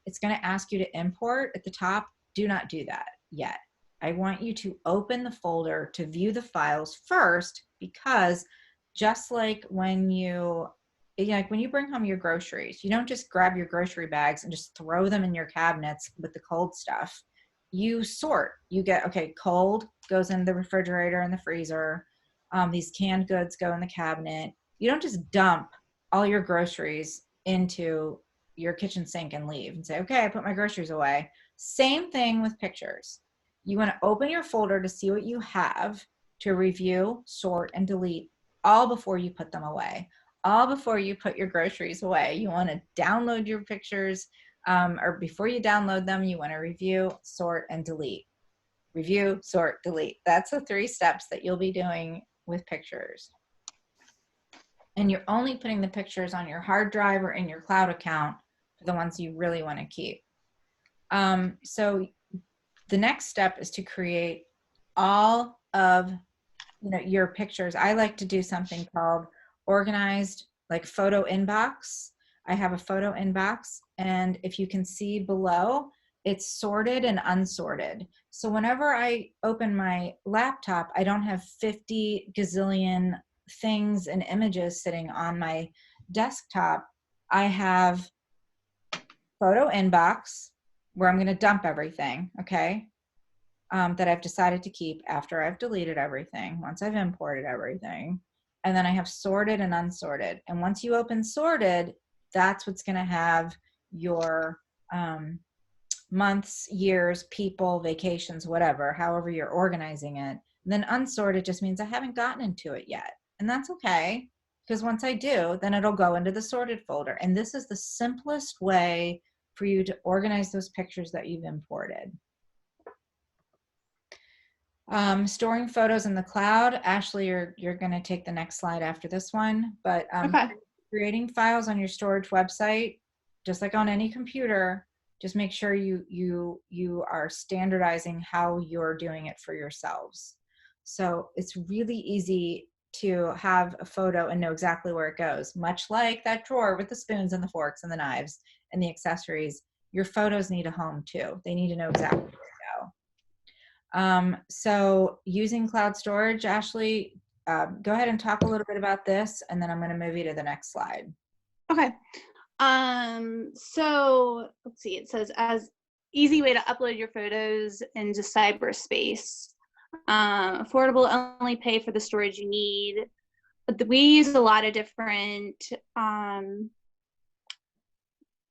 It's going to ask you to import at the top. Do not do that yet. I want you to open the folder to view the files first, because just like when you bring home your groceries, you don't just grab your grocery bags and just throw them in your cabinets with the cold stuff. You sort. You get, okay, cold goes in the refrigerator and the freezer. These canned goods go in the cabinet. You don't just dump all your groceries into your kitchen sink and leave and say, okay, I put my groceries away. Same thing with pictures. You want to open your folder to see what you have, to review, sort, and delete, all before you put them away. All before you put your groceries away. You want to download your pictures, or before you download them, you want to review, sort, and delete. Review, sort, delete. That's the 3 steps that you'll be doing with pictures. And you're only putting the pictures on your hard drive or in your cloud account for the ones you really want to keep. So the next step is to create all of your pictures. I like to do something called organized, like photo inbox. I have a photo inbox, and if you can see below, it's sorted and unsorted. So whenever I open my laptop, I don't have 50 gazillion things and images sitting on my desktop. I have photo inbox where I'm going to dump everything, okay, that I've decided to keep after I've deleted everything, once I've imported everything. And then I have sorted and unsorted. And once you open sorted, that's what's going to have your months, years, people, vacations, whatever, however you're organizing it. And then unsorted just means I haven't gotten into it yet. And that's okay, because once I do, then it'll go into the sorted folder. And this is the simplest way for you to organize those pictures that you've imported. Storing photos in the cloud. Ashley, you're going to take the next slide after this one. But Okay. creating files on your storage website, just like on any computer, just make sure you are standardizing how you're doing it for yourselves. So it's really easy to have a photo and know exactly where it goes. Much like that drawer with the spoons and the forks and the knives and the accessories, your photos need a home too. They need to know exactly where to go. So using cloud storage, Ashley, go ahead and talk a little bit about this, and then I'm going to move you to the next slide. Okay. So let's see, it says as easy way to upload your photos into cyberspace. Affordable, only pay for the storage you need. But we use a lot of different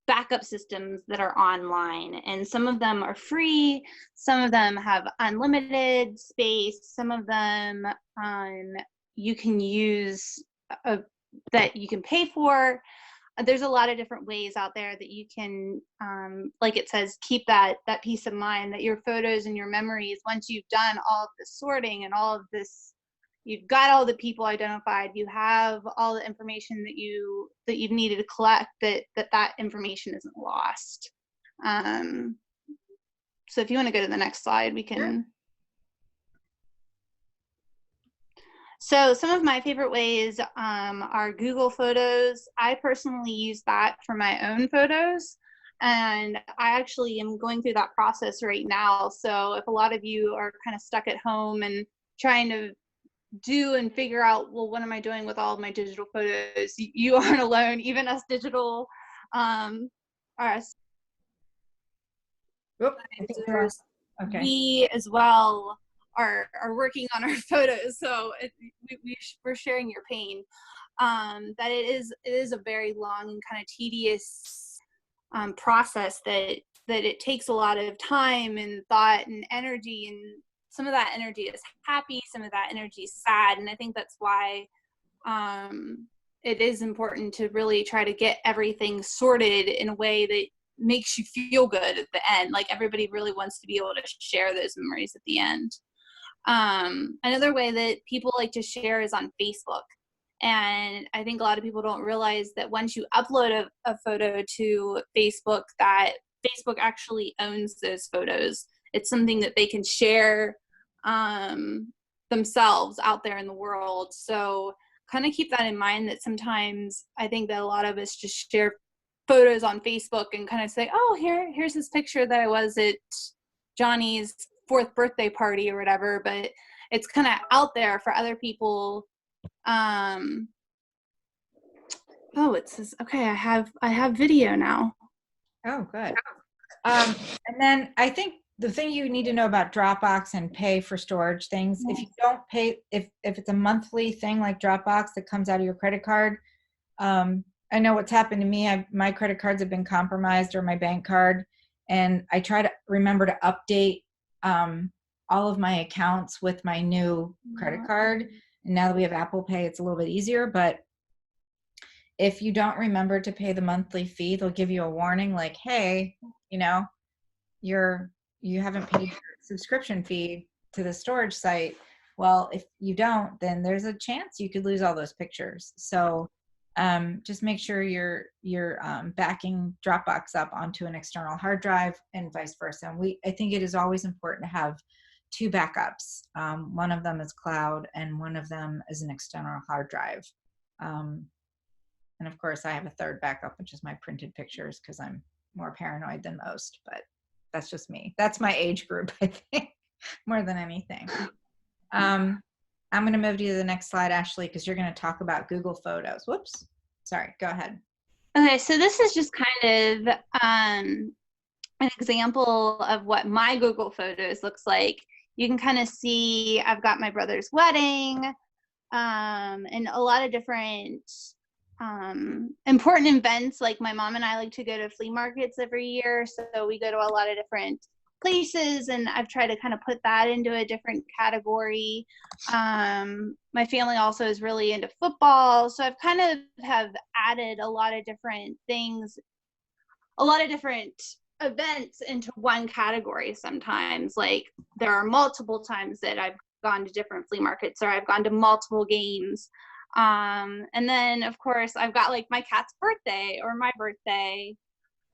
backup systems that are online, and some of them are free, some of them have unlimited space, some of them you can use that you can pay for. There's a lot of different ways out there that you can, like it says, keep that peace of mind that your photos and your memories, once you've done all of the sorting and all of this, you've got all the people identified, you have all the information that you've needed to collect, that information isn't lost. So if you want to go to the next slide, we can. So some of my favorite ways are Google Photos. I personally use that for my own photos, and I actually am going through that process right now. So if a lot of you are kind of stuck at home and trying to do and figure out, well, what am I doing with all of my digital photos? You aren't alone. Even us digital artists, Okay. we as well are working on our photos, so we're sharing your pain. That it is a very long and kind of tedious process that it takes a lot of time and thought and energy, and some of that energy is happy, some of that energy is sad, and I think that's why it is important to really try to get everything sorted in a way that makes you feel good at the end. Like everybody really wants to be able to share those memories at the end. Another way that people like to share is on Facebook. And I think a lot of people don't realize that once you upload a photo to Facebook, that Facebook actually owns those photos. It's something that they can share themselves out there in the world. So kind of keep that in mind, that sometimes I think that a lot of us just share photos on Facebook and kind of say, oh, here's this picture that I was at Johnny's 4th birthday party or whatever, but it's kind of out there for other people. Oh, it says, okay, I have video now. Oh, good. And then I think the thing you need to know about Dropbox and pay for storage things, if you don't pay, if it's a monthly thing like Dropbox that comes out of your credit card, I know what's happened to me. My credit cards have been compromised, or my bank card, and I try to remember to update all of my accounts with my new credit card. And now that we have Apple Pay, it's a little bit easier. But if you don't remember to pay the monthly fee, they'll give you a warning like, hey, you know, you haven't paid your subscription fee to the storage site. Well, if you don't, then there's a chance you could lose all those pictures. So just make sure you're backing Dropbox up onto an external hard drive and vice versa. And I think it is always important to have 2 backups. One of them is cloud and one of them is an external hard drive. And of course I have a 3rd backup, which is my printed pictures, because I'm more paranoid than most, but that's just me. That's my age group, I think, more than anything. I'm going to move you to the next slide, Ashley, because you're going to talk about Google Photos. Whoops. Sorry, go ahead. Okay, so this is just kind of an example of what my Google Photos looks like. You can kind of see I've got my brother's wedding, and a lot of different important events. Like my mom and I like to go to flea markets every year, so we go to a lot of different places, and I've tried to kind of put that into a different category. My family also is really into football, so I've kind of have added a lot of different things, a lot of different events into one category sometimes. Like there are multiple times that I've gone to different flea markets, or I've gone to multiple games. And then of course I've got like my cat's birthday or my birthday,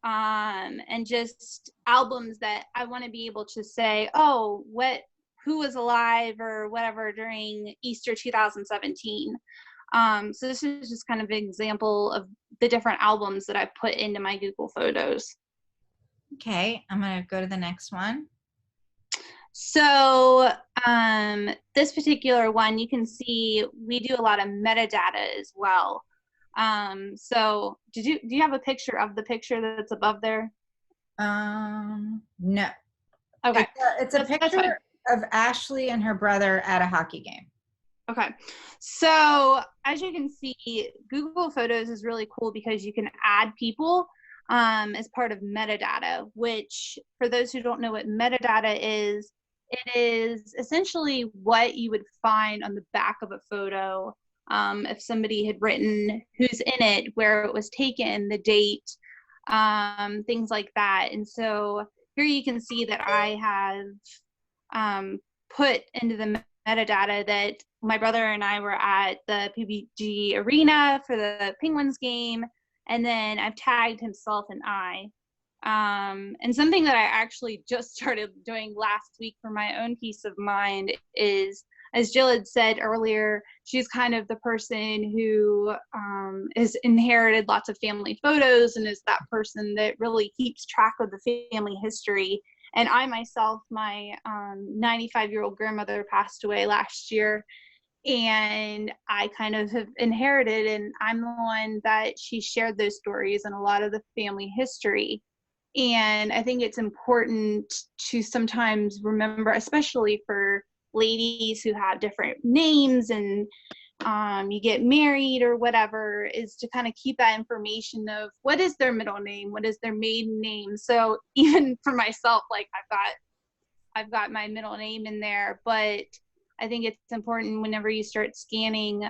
and just albums that I want to be able to say, oh, who was alive or whatever during Easter 2017. So this is just kind of an example of the different albums that I've put into my Google Photos. Okay, I'm going to go to the next one. So this particular one, you can see we do a lot of metadata as well. So do you have a picture of the picture that's above there? No. Okay. It's a picture of Ashley and her brother at a hockey game. Okay. So as you can see, Google Photos is really cool because you can add people as part of metadata, which for those who don't know what metadata is, it is essentially what you would find on the back of a photo. If somebody had written who's in it, where it was taken, the date, things like that. And so here you can see that I have put into the metadata that my brother and I were at the PPG Arena for the Penguins game, and then I've tagged himself and I. And something that I actually just started doing last week for my own peace of mind is, as Jill had said earlier, she's kind of the person who has inherited lots of family photos and is that person that really keeps track of the family history. And I myself, my 95-year-old grandmother passed away last year, and I kind of have inherited, and I'm the one that she shared those stories and a lot of the family history. And I think it's important to sometimes remember, especially for ladies who have different names and you get married or whatever, is to kind of keep that information of what is their middle name, what is their maiden name. So even for myself, like I've got my middle name in there, but I think it's important whenever you start scanning,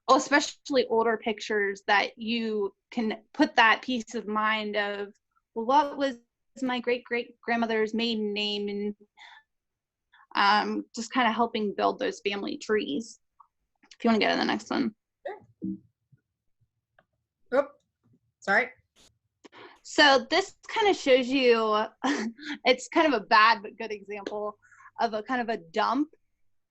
especially older pictures, that you can put that peace of mind of, well, what was my great-great-grandmother's maiden name, and just kind of helping build those family trees. If you want to go to the next one. Oh, sorry. So this kind of shows you, it's kind of a bad but good example of a kind of a dump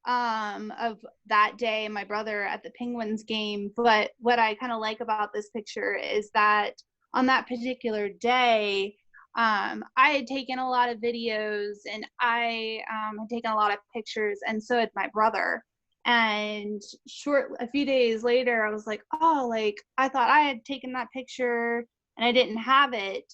of that day and my brother at the Penguins game. But what I kind of like about this picture is that on that particular day, I had taken a lot of videos and I had taken a lot of pictures, and so had my brother. And a few days later, I was like, oh, like I thought I had taken that picture and I didn't have it.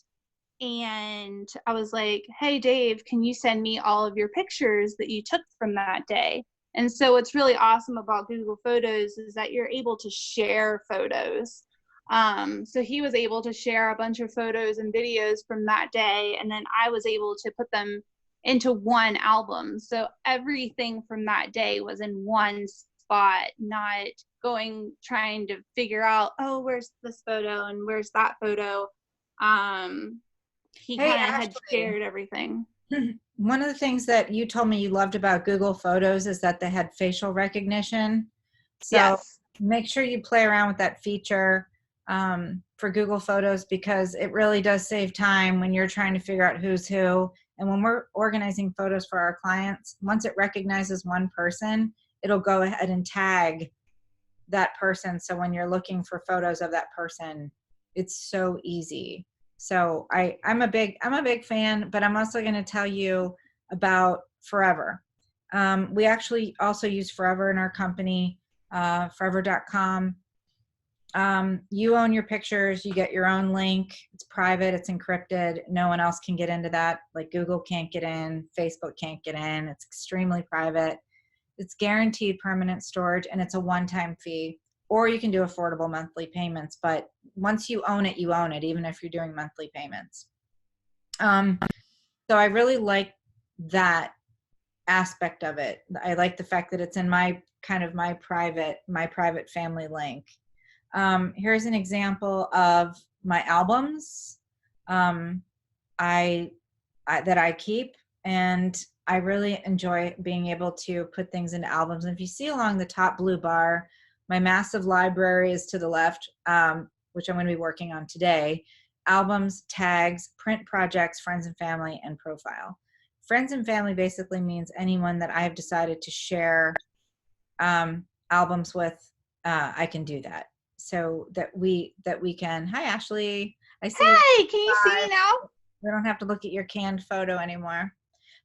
And I was like, hey, Dave, can you send me all of your pictures that you took from that day? And so what's really awesome about Google Photos is that you're able to share photos. So he was able to share a bunch of photos and videos from that day, and then I was able to put them into one album. So everything from that day was in one spot, not trying to figure out, oh, where's this photo and where's that photo. He kind of had shared everything. One of the things that you told me you loved about Google Photos is that they had facial recognition. So yes. Make sure you play around with that feature for Google Photos, because it really does save time when you're trying to figure out who's who. And when we're organizing photos for our clients, once it recognizes one person, it'll go ahead and tag that person. So when you're looking for photos of that person, it's so easy. So I'm a big fan, but I'm also going to tell you about Forever. We actually also use Forever in our company, forever.com. You own your pictures. You get your own link. It's private. It's encrypted. No one else can get into that. Like Google can't get in. Facebook can't get in. It's extremely private. It's guaranteed permanent storage, and it's a one-time fee. Or you can do affordable monthly payments. But once you own it, even if you're doing monthly payments. So I really like that aspect of it. I like the fact that it's in my private family link. Here's an example of my albums that I keep, and I really enjoy being able to put things into albums. And if you see along the top blue bar, my massive library is to the left, which I'm going to be working on today. Albums, tags, print projects, friends and family, and profile. Friends and family basically means anyone that I have decided to share albums with. I can do that. So that we can. Hi, Ashley. I see. Hey, can you see me now? We don't have to look at your canned photo anymore.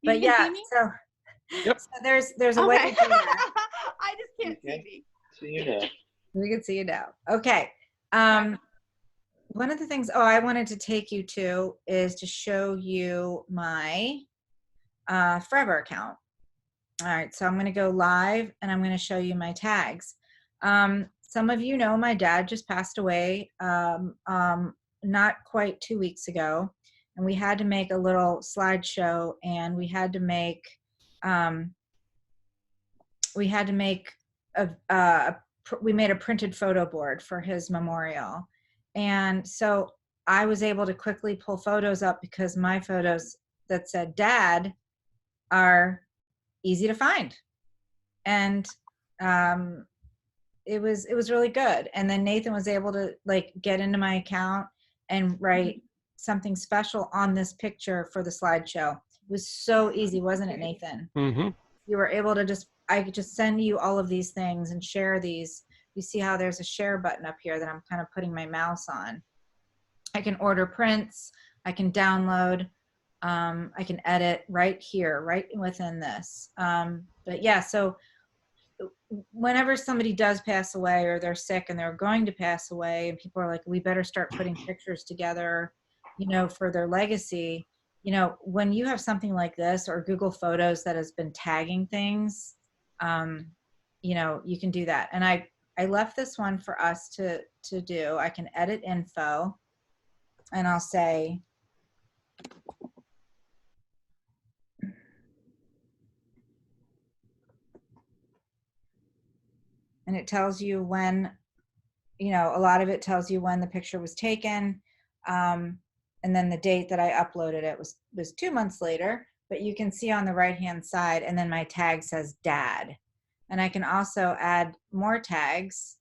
You But can yeah, see me? so, Yep. so there's a way to Okay. do that. I just can't see me. See you now. We can see you now. Okay. One of the things I wanted to take you to is to show you my Forever account. All right, so I'm going to go live and I'm going to show you my tags. Some of you know my dad just passed away not quite 2 weeks ago, and we had to make a little slideshow, and we had to make we made a printed photo board for his memorial. And so I was able to quickly pull photos up because my photos that said dad are easy to find. And it was really good. And then Nathan was able to like get into my account and write something special on this picture for the slideshow. It was so easy, wasn't it, Nathan? Mm-hmm. You were able to I could just send you all of these things and share these. You see how there's a share button up here that I'm kind of putting my mouse on. I can order prints. I can download. I can edit right here, right within this. But yeah, so whenever somebody does pass away or they're sick and they're going to pass away and people are like, we better start putting pictures together, for their legacy, when you have something like this or Google Photos that has been tagging things, you can do that. And I left this one for us to do. I can edit info and I'll say, and it tells you when, a lot of it tells you when the picture was taken. And then the date that I uploaded it was 2 months later, but you can see on the right-hand side, and then my tag says dad. And I can also add more tags.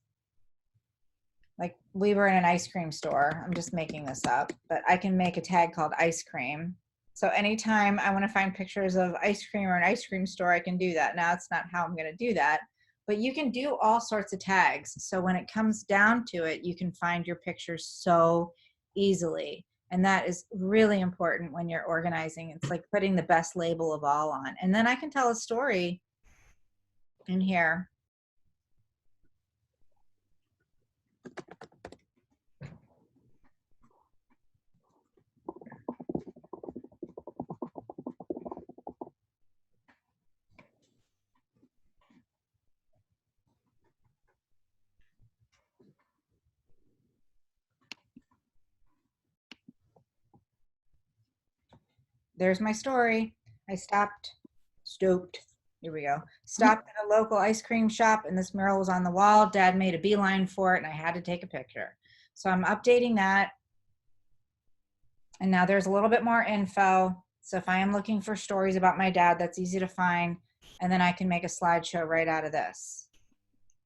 Like we were in an ice cream store. I'm just making this up, but I can make a tag called ice cream. So anytime I want to find pictures of ice cream or an ice cream store, I can do that. Now it's not how I'm going to do that, but you can do all sorts of tags. So when it comes down to it, you can find your pictures so easily. And that is really important when you're organizing. It's like putting the best label of all on. And then I can tell a story in here. There's my story. I stopped, here we go. Stopped at a local ice cream shop and this mural was on the wall. Dad made a beeline for it and I had to take a picture. So I'm updating that. And now there's a little bit more info. So if I am looking for stories about my dad, that's easy to find. And then I can make a slideshow right out of this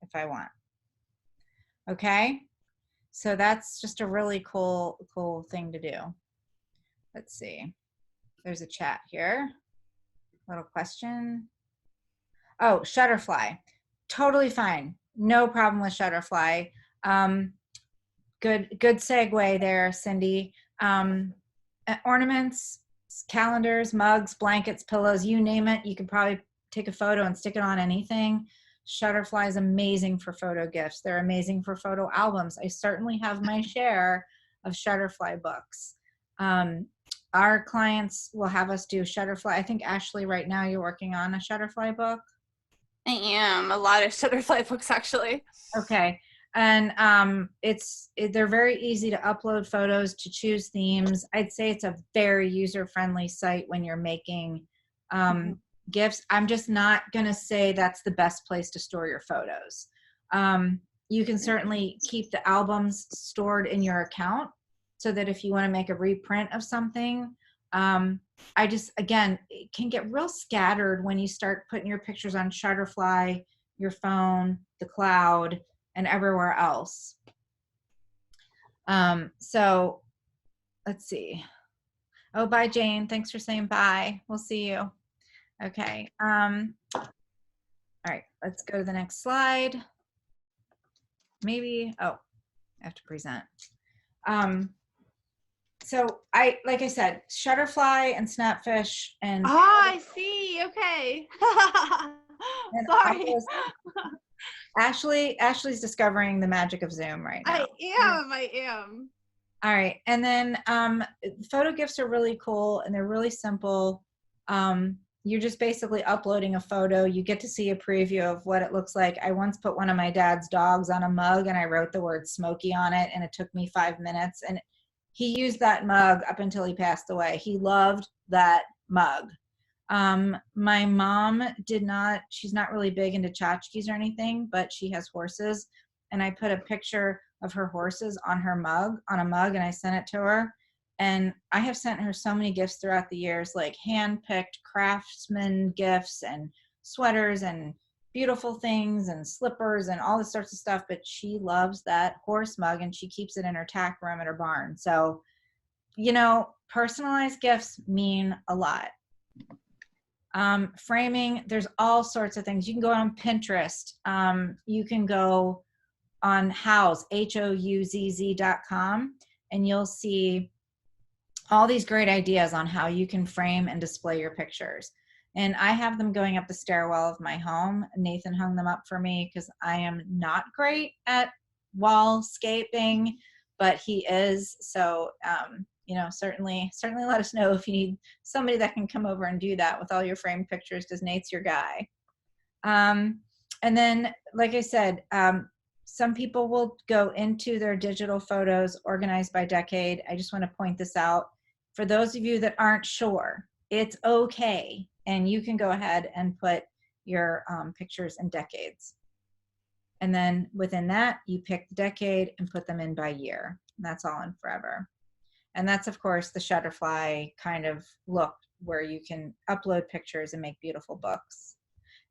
if I want. Okay. So that's just a really cool thing to do. Let's see. There's a chat here. Little question. Oh, Shutterfly. Totally fine. No problem with Shutterfly. Good segue there, Cindy. Ornaments, calendars, mugs, blankets, pillows, you name it. You can probably take a photo and stick it on anything, Shutterfly is amazing for photo gifts. They're amazing for photo albums. I certainly have my share of Shutterfly books. Our clients will have us do Shutterfly. I think, Ashley, right now you're working on a Shutterfly book. I am. A lot of Shutterfly books, actually. Okay. And they're very easy to upload photos, to choose themes. I'd say it's a very user-friendly site when you're making gifts. I'm just not going to say that's the best place to store your photos. You can certainly keep the albums stored in your account so that if you want to make a reprint of something, again, it can get real scattered when you start putting your pictures on Shutterfly, your phone, the cloud, and everywhere else. So let's see. Oh, bye, Jane. Thanks for saying bye. We'll see you. Okay. All right, let's go to the next slide. Maybe, oh, I have to present. So like I said, Shutterfly and Snapfish and I see. Okay. Sorry. Ashley's discovering the magic of Zoom right now. I am. All right. And then photo gifts are really cool and they're really simple. You're just basically uploading a photo. You get to see a preview of what it looks like. I once put one of my dad's dogs on a mug and I wrote the word Smokey on it, and it took me 5 minutes. And he used that mug up until he passed away. He loved that mug. My mom did not, she's not really big into tchotchkes or anything, but she has horses. And I put a picture of her horses on her mug, on a mug, and I sent it to her. And I have sent her so many gifts throughout the years, like hand-picked craftsman gifts and sweaters and beautiful things and slippers and all this sorts of stuff. But she loves that horse mug and she keeps it in her tack room at her barn. So, you know, personalized gifts mean a lot. Framing, there's all sorts of things. You can go on Pinterest. You can go on Houzz, HOUZZ.com, and you'll see all these great ideas on how you can frame and display your pictures. And I have them going up the stairwell of my home. Nathan hung them up for me because I am not great at wallscaping, but he is. So, you know, certainly let us know if you need somebody that can come over and do that with all your framed pictures, because Nate's your guy. And then, like I said, some people will go into their digital photos organized by decade. I just want to point this out. For those of you that aren't sure, it's okay. And you can go ahead and put your pictures in decades. And then within that, you pick the decade and put them in by year. And that's all in forever. And that's, of course, the Shutterfly kind of look where you can upload pictures and make beautiful books.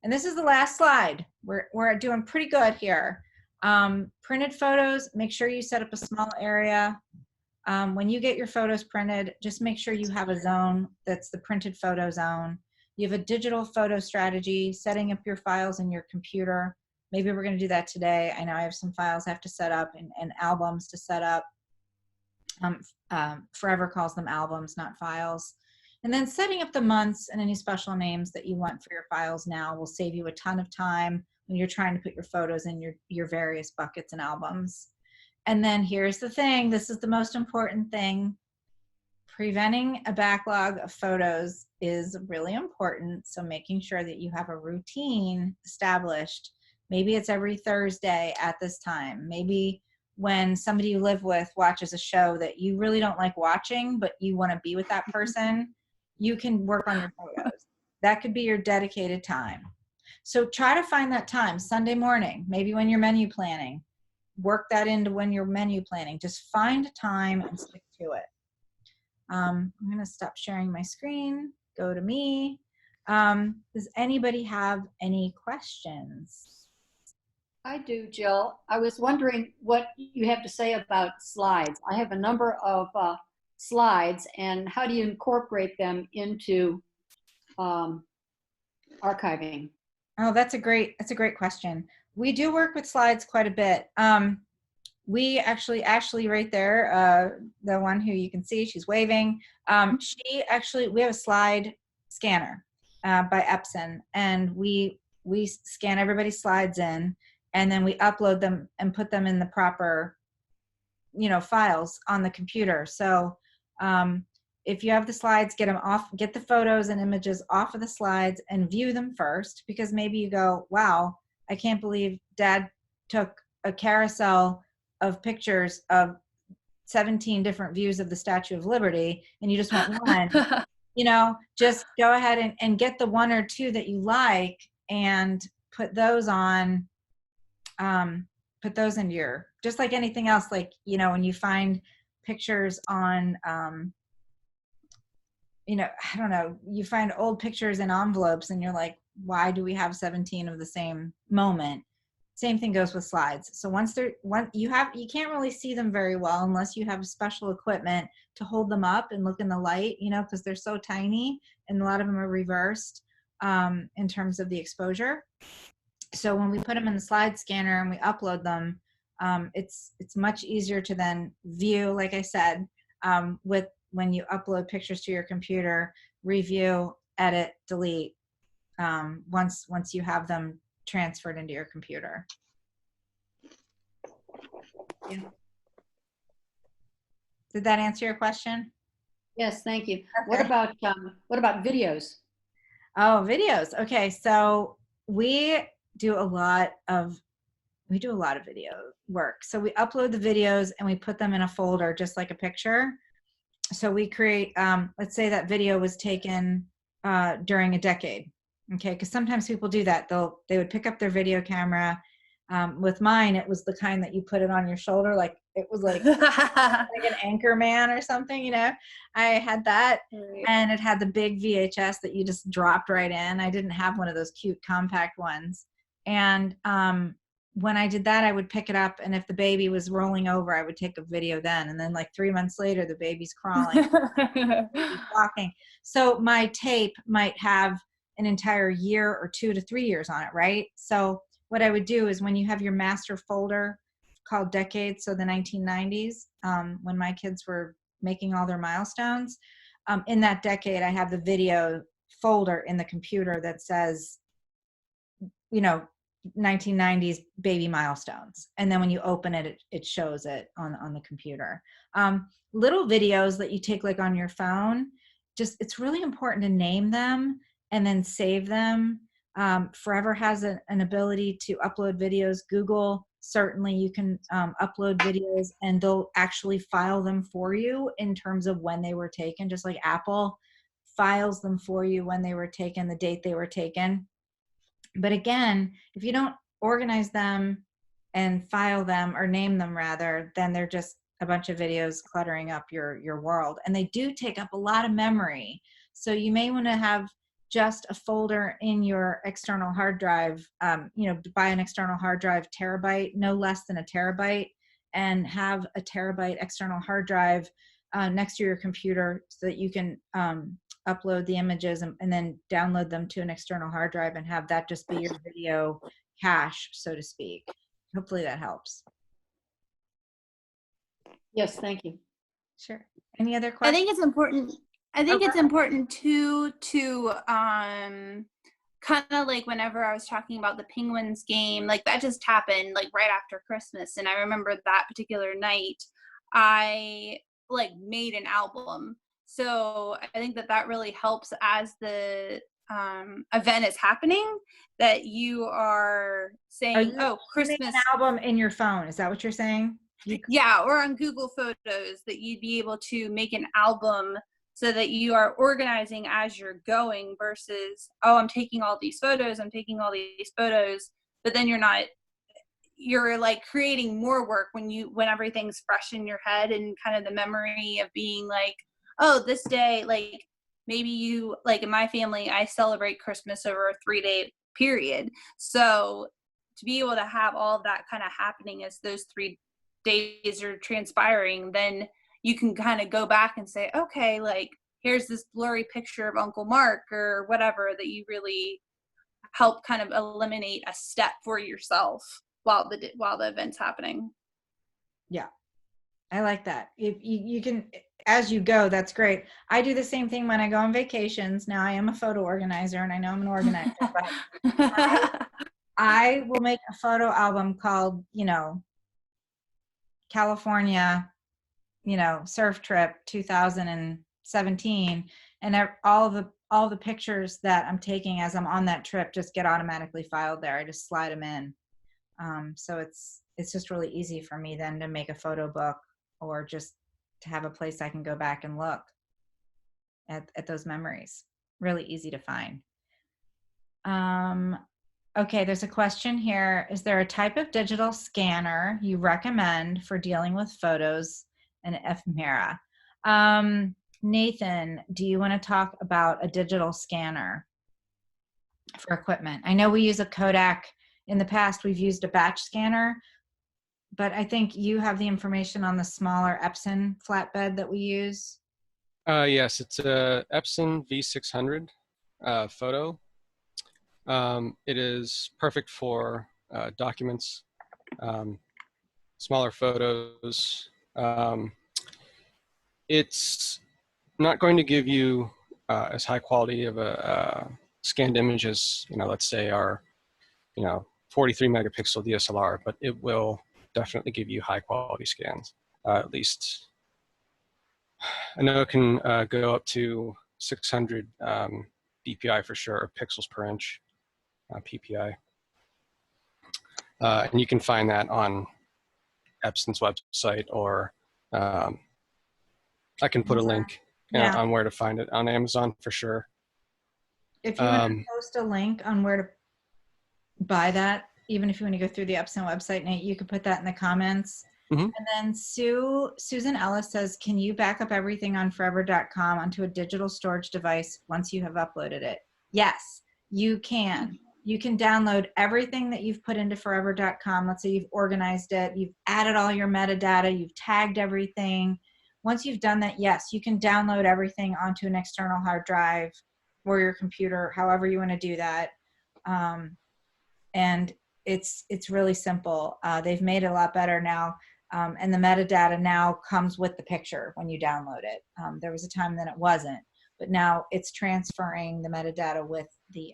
And this is the last slide. We're doing pretty good here. Printed photos, make sure you set up a small area. When you get your photos printed, just make sure you have a zone that's the printed photo zone. You have a digital photo strategy, setting up your files in your computer. Maybe we're going to do that today. I know I have some files I have to set up and albums to set up. Forever calls them albums, not files. And then setting up the months and any special names that you want for your files now will save you a ton of time when you're trying to put your photos in your various buckets and albums. And then here's the thing, this is the most important thing. Preventing a backlog of photos is really important. So making sure that you have a routine established. Maybe it's every Thursday at this time. Maybe when somebody you live with watches a show that you really don't like watching, but you want to be with that person, you can work on your photos. That could be your dedicated time. So try to find that time, Sunday morning, maybe when you're menu planning. Work that into when you're menu planning. Just find a time and stick to it. I'm going to stop sharing my screen, go to me. Does anybody have any questions? I do, Jill. I was wondering what you have to say about slides. I have a number of slides, and how do you incorporate them into archiving? Oh, that's a great question. We do work with slides quite a bit. We actually, Ashley right there, the one who you can see, she's waving. We have a slide scanner. by Epson, and we scan everybody's slides in, and then we upload them and put them in the proper, files on the computer. So if you have the slides, get them off, get the photos and images off of the slides and view them first, because maybe you go, wow, I can't believe Dad took a carousel of pictures of 17 different views of the Statue of Liberty, and you just want one. Just go ahead and get the one or two that you like and put those on, put those into your, just like anything else, like, when you find pictures on, I don't know, you find old pictures in envelopes and you're like, why do we have 17 of the same moment? Same thing goes with slides. So you can't really see them very well unless you have special equipment to hold them up and look in the light, because they're so tiny and a lot of them are reversed in terms of the exposure. So when we put them in the slide scanner and we upload them, it's much easier to then view, like I said, when you upload pictures to your computer, review, edit, delete, once you have them transferred into your computer. Yeah. Did that answer your question? Yes, thank you. Okay. What about videos? Oh, videos. Okay, so we do a lot of video work. So we upload the videos and we put them in a folder just like a picture. So we create, let's say that video was taken during a decade. Okay, because sometimes people do that. They would pick up their video camera. With mine, it was the kind that you put it on your shoulder, like it was like an anchor man or something. I had that, and it had the big VHS that you just dropped right in. I didn't have one of those cute compact ones. And when I did that, I would pick it up, and if the baby was rolling over, I would take a video then. And then like 3 months later, the baby's crawling, baby's walking. So my tape might have an entire year or 2 to 3 years on it, right? So what I would do is when you have your master folder called Decades, so the 1990s, when my kids were making all their milestones, in that decade, I have the video folder in the computer that says, 1990s baby milestones. And then when you open it, it shows it on the computer. Little videos that you take like on your phone, it's really important to name them and then save them. Forever has an ability to upload videos. Google, certainly you can upload videos and they'll actually file them for you in terms of when they were taken, just like Apple files them for you when they were taken, the date they were taken. But again, if you don't organize them and file them, or name them rather, then they're just a bunch of videos cluttering up your world. And they do take up a lot of memory. So you may want to have just a folder in your external hard drive, buy an external hard drive terabyte, no less than a terabyte, and have a terabyte external hard drive next to your computer so that you can upload the images and then download them to an external hard drive and have that just be your video cache, so to speak. Hopefully that helps. Yes, thank you. Sure. Any other questions? I think it's important. It's important too to kind of like whenever I was talking about the Penguins game, like that just happened like right after Christmas, and I remember that particular night I like made an album. So I think that really helps as the event is happening, that you are saying, "Oh, Christmas." An album in your phone. Is that what you're saying? Yeah, or on Google Photos, that you'd be able to make an album so that you are organizing as you're going versus, oh, I'm taking all these photos, but then you're like creating more work when everything's fresh in your head and kind of the memory of being like, oh, this day, like maybe you, like in my family, I celebrate Christmas over a 3-day period. So to be able to have all of that kind of happening as those 3 days are transpiring, then you can kind of go back and say, okay, like here's this blurry picture of Uncle Mark or whatever, that you really help kind of eliminate a step for yourself while the event's happening. Yeah, I like that. If you can, as you go, that's great. I do the same thing when I go on vacations. Now I am a photo organizer and I know I'm an organizer, but I will make a photo album called, California, surf trip 2017, and all the pictures that I'm taking as I'm on that trip just get automatically filed there. I just slide them in. So it's just really easy for me then to make a photo book, or just to have a place I can go back and look at those memories. Really easy to find. Okay, there's a question here. Is there a type of digital scanner you recommend for dealing with photos and ephemera? Nathan, do you want to talk about a digital scanner for equipment? I know we use a Kodak. In the past, we've used a batch scanner, but I think you have the information on the smaller Epson flatbed that we use. Yes, it's a Epson V600 photo. It is perfect for documents, smaller photos. It's not going to give you as high quality of a scanned image as, let's say our, 43 megapixel DSLR, but it will definitely give you high quality scans. At least I know it can go up to 600 DPI for sure, or pixels per inch, PPI. And you can find that on Epson's website, or I can put a link on where to find it on Amazon for sure. If you want to post a link on where to buy that, even if you want to go through the Epson website, Nate, you could put that in the comments. And then Susan Ellis says, can you back up everything on forever.com onto a digital storage device once you have uploaded it? Yes, you can. You can download everything that you've put into forever.com. Let's say you've organized it, you've added all your metadata, you've tagged everything. Once you've done that, yes, you can download everything onto an external hard drive or your computer, however you want to do that. And it's really simple. They've made it a lot better now. And the metadata now comes with the picture when you download it. There was a time that it wasn't, but now it's transferring the metadata with the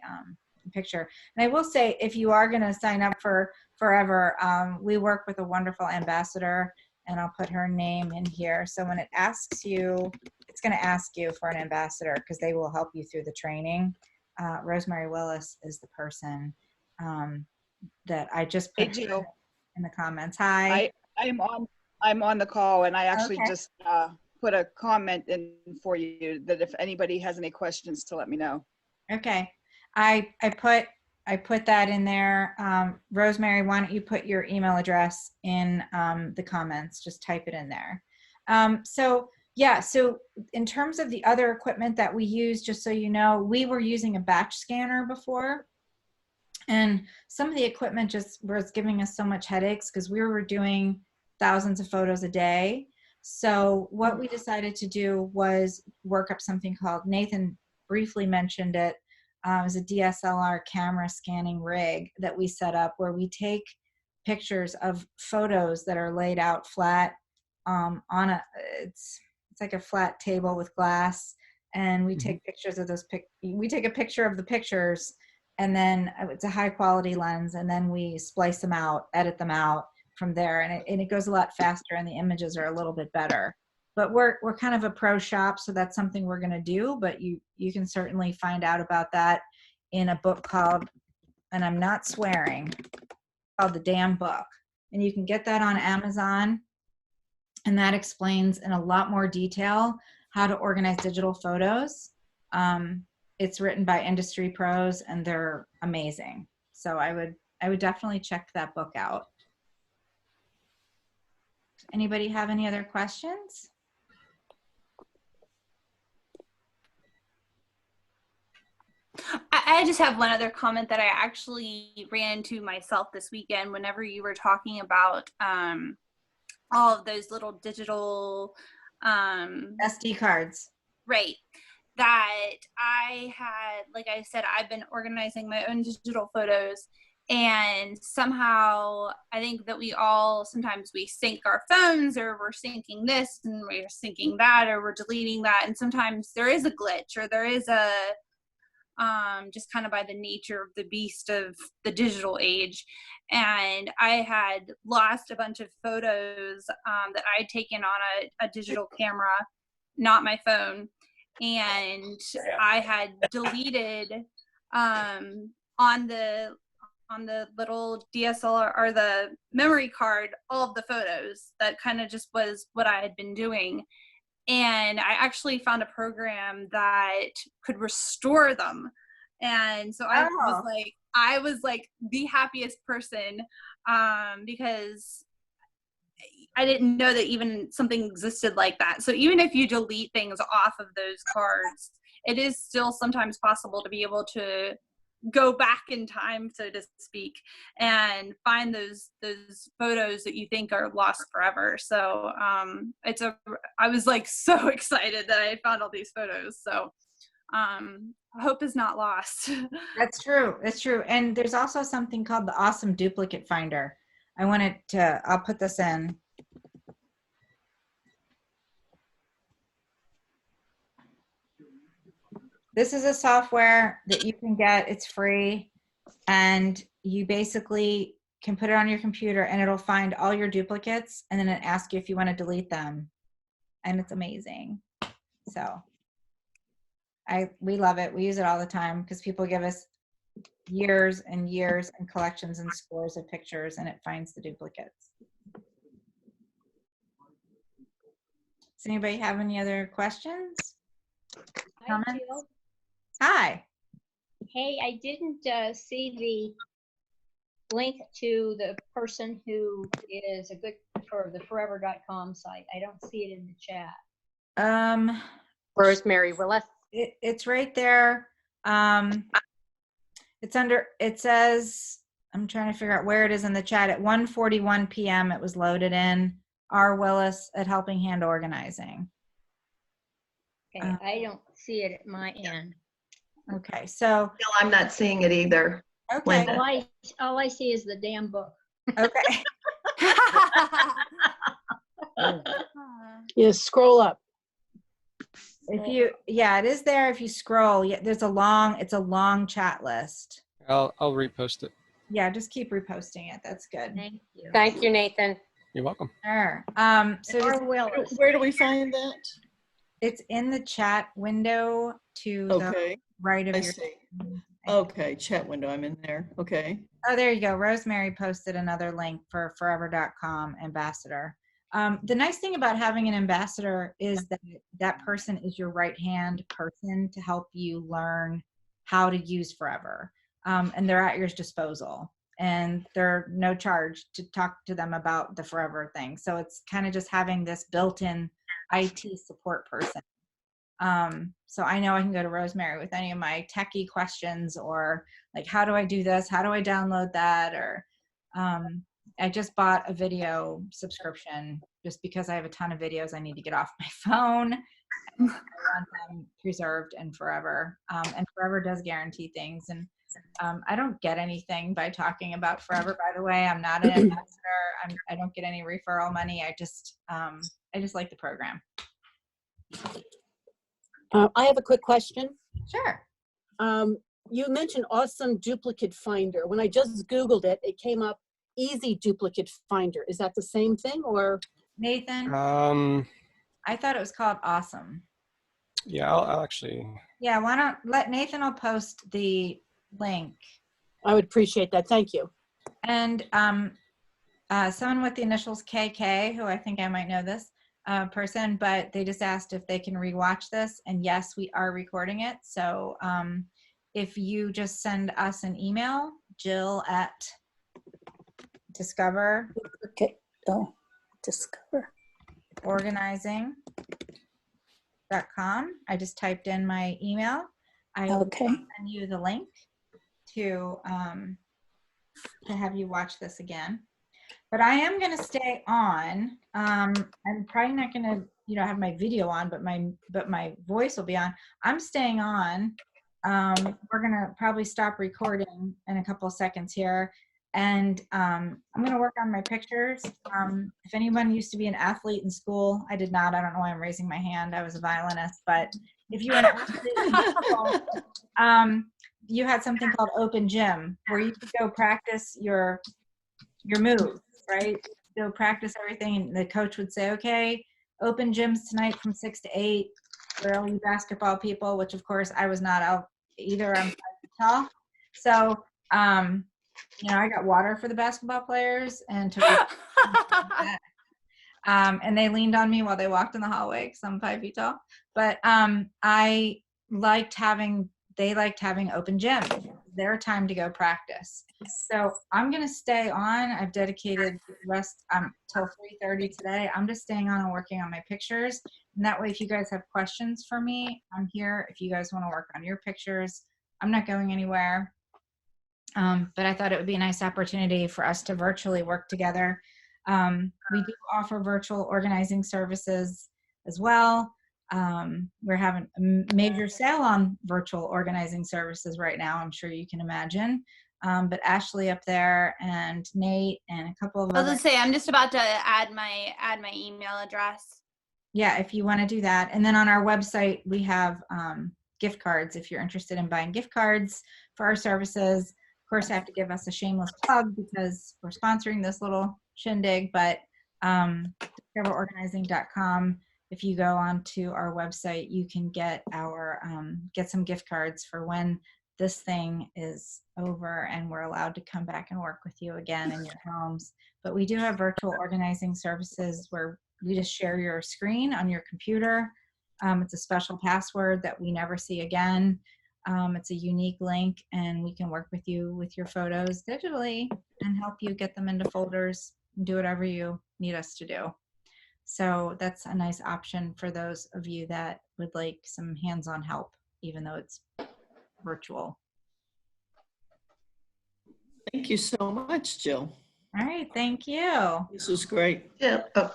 picture. And I will say, if you are going to sign up for Forever, we work with a wonderful ambassador, and I'll put her name in here. So when it asks you, it's going to ask you for an ambassador, because they will help you through the training. Rosemary Willis is the person that I just put in the comments. Hi. I'm on the call, and I actually just put a comment in for you that if anybody has any questions, to let me know. Okay, I put that in there. Rosemary, why don't you put your email address in the comments? Just type it in there. So in terms of the other equipment that we use, just so you know, we were using a batch scanner before. And some of the equipment just was giving us so much headaches because we were doing thousands of photos a day. So what we decided to do was work up something called, Nathan briefly mentioned it, is a DSLR camera scanning rig that we set up, where we take pictures of photos that are laid out flat on it's like a flat table with glass, and we take pictures of those we take a picture of the pictures, and then it's a high quality lens, and then we splice them out, edit them out from there, and it goes a lot faster, and the images are a little bit better. But we're kind of a pro shop, so that's something we're going to do. But you can certainly find out about that in a book called, and I'm not swearing, called The Damn Book, and you can get that on Amazon, and that explains in a lot more detail how to organize digital photos. It's written by industry pros, and they're amazing. So I would definitely check that book out. Anybody have any other questions? I just have one other comment that I actually ran into myself this weekend whenever you were talking about all of those little digital SD cards. Right. That I had, like I said, I've been organizing my own digital photos, And somehow I think that sometimes we sync our phones, or we're syncing this and we're syncing that, or we're deleting that. And sometimes there is a glitch, or there is a, just kind of by the nature of the beast of the digital age. And I had lost a bunch of photos that I had taken on a digital camera, not my phone. And I had deleted on the little DSLR or the memory card all of the photos. That kind of just was what I had been doing. And I actually found a program that could restore them. And so I was like the happiest person, because I didn't know that even something existed like that. So even if you delete things off of those cards, it is still sometimes possible to be able to go back in time, so to speak, and find those photos that you think are lost forever. So I was like so excited that I found all these photos. So hope is not lost. That's true. It's true. And there's also something called the Awesome Duplicate Finder. I'll put this in. This is a software that you can get. It's free. And you basically can put it on your computer and it'll find all your duplicates, and then it asks you if you want to delete them. And it's amazing. So we love it. We use it all the time because people give us years and years and collections and scores of pictures, and it finds the duplicates. Does anybody have any other questions? Hi, Jill. Hi. Hey, I didn't see the link to the person who is a good for the forever.com site. I don't see it in the chat. Rosemary Willis. It's right there. It says, I'm trying to figure out where it is in the chat. At 1:41 p.m. it was loaded in. R. Willis at Helping Hand Organizing. Okay, I don't see it at my end. Okay, so. No, I'm not seeing it either. Okay. All I see is the damn book. Okay. Yeah, scroll up. It is there. If you scroll, there's it's a long chat list. I'll repost it. Yeah, just keep reposting it. That's good. Thank you. Thank you, Nathan. You're welcome. Sure. So where do we find that? It's in the chat window to the right of your. See. Okay, chat window. I'm in there. Okay. Oh, there you go. Rosemary posted another link for forever.com ambassador. The nice thing about having an ambassador is that that person is your right-hand person to help you learn how to use Forever. And they're at your disposal. And they're no charge to talk to them about the Forever thing. So it's kind of just having this built-in IT support person. So I know I can go to Rosemary with any of my techie questions, or like, how do I do this? How do I download that? Or I just bought a video subscription just because I have a ton of videos I need to get off my phone. I want them preserved and forever. And Forever does guarantee things. And I don't get anything by talking about Forever, by the way. I'm not an ambassador. I don't get any referral money. I just like the program. I have a quick question. Sure. You mentioned Awesome Duplicate Finder. When I just Googled it, it came up Easy Duplicate Finder. Is that the same thing, or? Nathan? I thought it was called Awesome. Yeah, I'll actually. Yeah, why don't let Nathan will post the link. I would appreciate that. Thank you. And someone with the initials KK, who I think I might know this person, but they just asked if they can rewatch this. And yes, we are recording it. So if you just send us an email, Jill at Discover. Okay. Oh, Discover. Organizing.com. I just typed in my email. I will send you the link to have you watch this again. But I am going to stay on. I'm probably not going to, have my video on, but my voice will be on. I'm staying on we're gonna probably stop recording in a couple of seconds here. And I'm gonna work on my pictures. If anyone used to be an athlete in school, I did not. I don't know why I'm raising my hand. I was a violinist, but if you were an athlete in school, you had something called open gym where you could go practice your moves, right? Go practice everything, and the coach would say, okay, open gyms tonight from 6 to 8 for all you basketball people, which of course I was not out either. I'm 5 feet tall. So, I got water for the basketball players and and they leaned on me while they walked in the hallway because I'm 5 feet tall. But they liked having open gyms. Their time to go practice. So I'm going to stay on. I've dedicated the rest till 3:30 today. I'm just staying on and working on my pictures. And that way, if you guys have questions for me, I'm here. If you guys want to work on your pictures, I'm not going anywhere. But I thought it would be a nice opportunity for us to virtually work together. We do offer virtual organizing services as well. We're having a major sale on virtual organizing services right now, I'm sure you can imagine. But Ashley up there and Nate and a couple of I was others. gonna say, I'm just about to add my email address. Yeah, if you want to do that. And then on our website, we have gift cards if you're interested in buying gift cards for our services. Of course, I have to give us a shameless plug because we're sponsoring this little shindig, but discoverorganizing.com. If you go onto our website, you can get get some gift cards for when this thing is over and we're allowed to come back and work with you again in your homes. But we do have virtual organizing services where we just share your screen on your computer. It's a special password that we never see again. It's a unique link, and we can work with you with your photos digitally and help you get them into folders and do whatever you need us to do. So that's a nice option for those of you that would like some hands-on help, even though it's virtual. Thank you so much, Jill. All right, thank you. This was great. Yeah. Oh,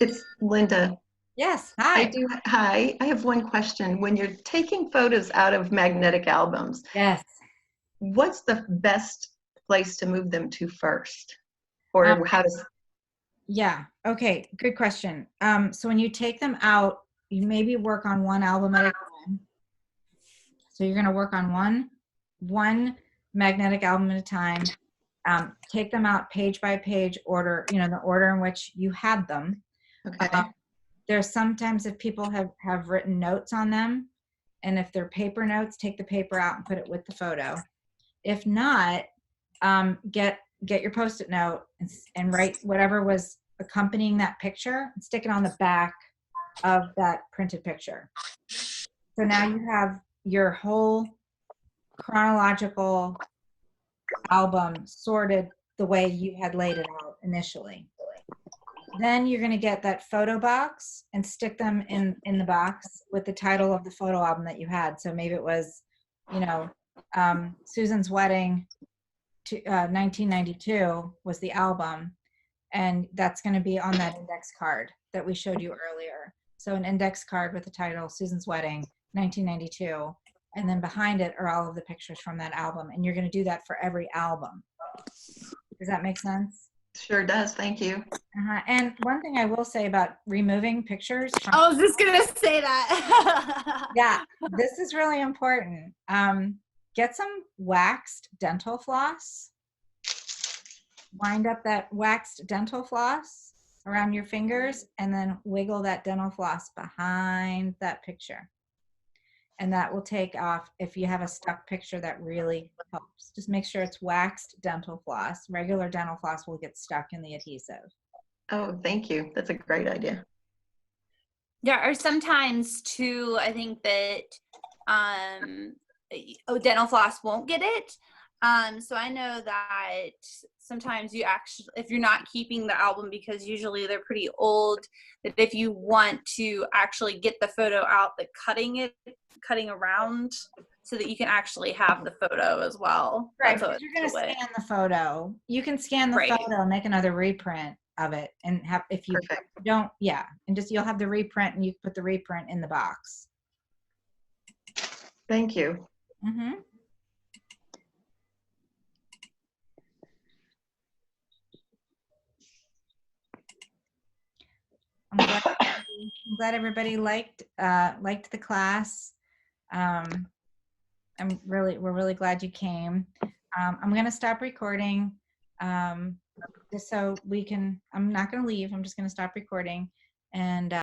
it's Linda. Yes, hi. Hi, I have one question. When you're taking photos out of magnetic albums, yes, what's the best place to move them to first? Or how does... Yeah, okay, good question. So when you take them out, you maybe work on one album at a time. So you're gonna work on one magnetic album at a time. Take them out page by page order, the order in which you had them. Okay. There's sometimes if people have written notes on them, and if they're paper notes, take the paper out and put it with the photo. If not, get your Post-it note and write whatever was accompanying that picture and stick it on the back of that printed picture. So now you have your whole chronological album sorted the way you had laid it out initially. Then you're going to get that photo box and stick them in the box with the title of the photo album that you had. So maybe it was, Susan's Wedding, 1992 was the album. And that's going to be on that index card that we showed you earlier. So an index card with the title Susan's Wedding, 1992. And then behind it are all of the pictures from that album. And you're going to do that for every album. Does that make sense? Sure does. Thank you. And one thing I will say about removing pictures. I was just going to say that. Yeah, this is really important. Get some waxed dental floss. Wind up that waxed dental floss around your fingers and then wiggle that dental floss behind that picture. And that will take off if you have a stuck picture. That really helps. Just make sure it's waxed dental floss. Regular dental floss will get stuck in the adhesive. Oh, thank you. That's a great idea. Yeah, or sometimes too, I think that dental floss won't get it. So I know that sometimes you actually, if you're not keeping the album, because usually they're pretty old, that if you want to actually get the photo out, the cutting around so that you can actually have the photo as well. Right, because you're going to scan the photo. You can scan the photo and make another reprint of it and have, if you don't, and just, you'll have the reprint and you put the reprint in the box. Thank you. Mm-hmm. I'm glad everybody liked the class. We're really glad you came. I'm gonna stop recording, just so we can. I'm not gonna leave. I'm just gonna stop recording, and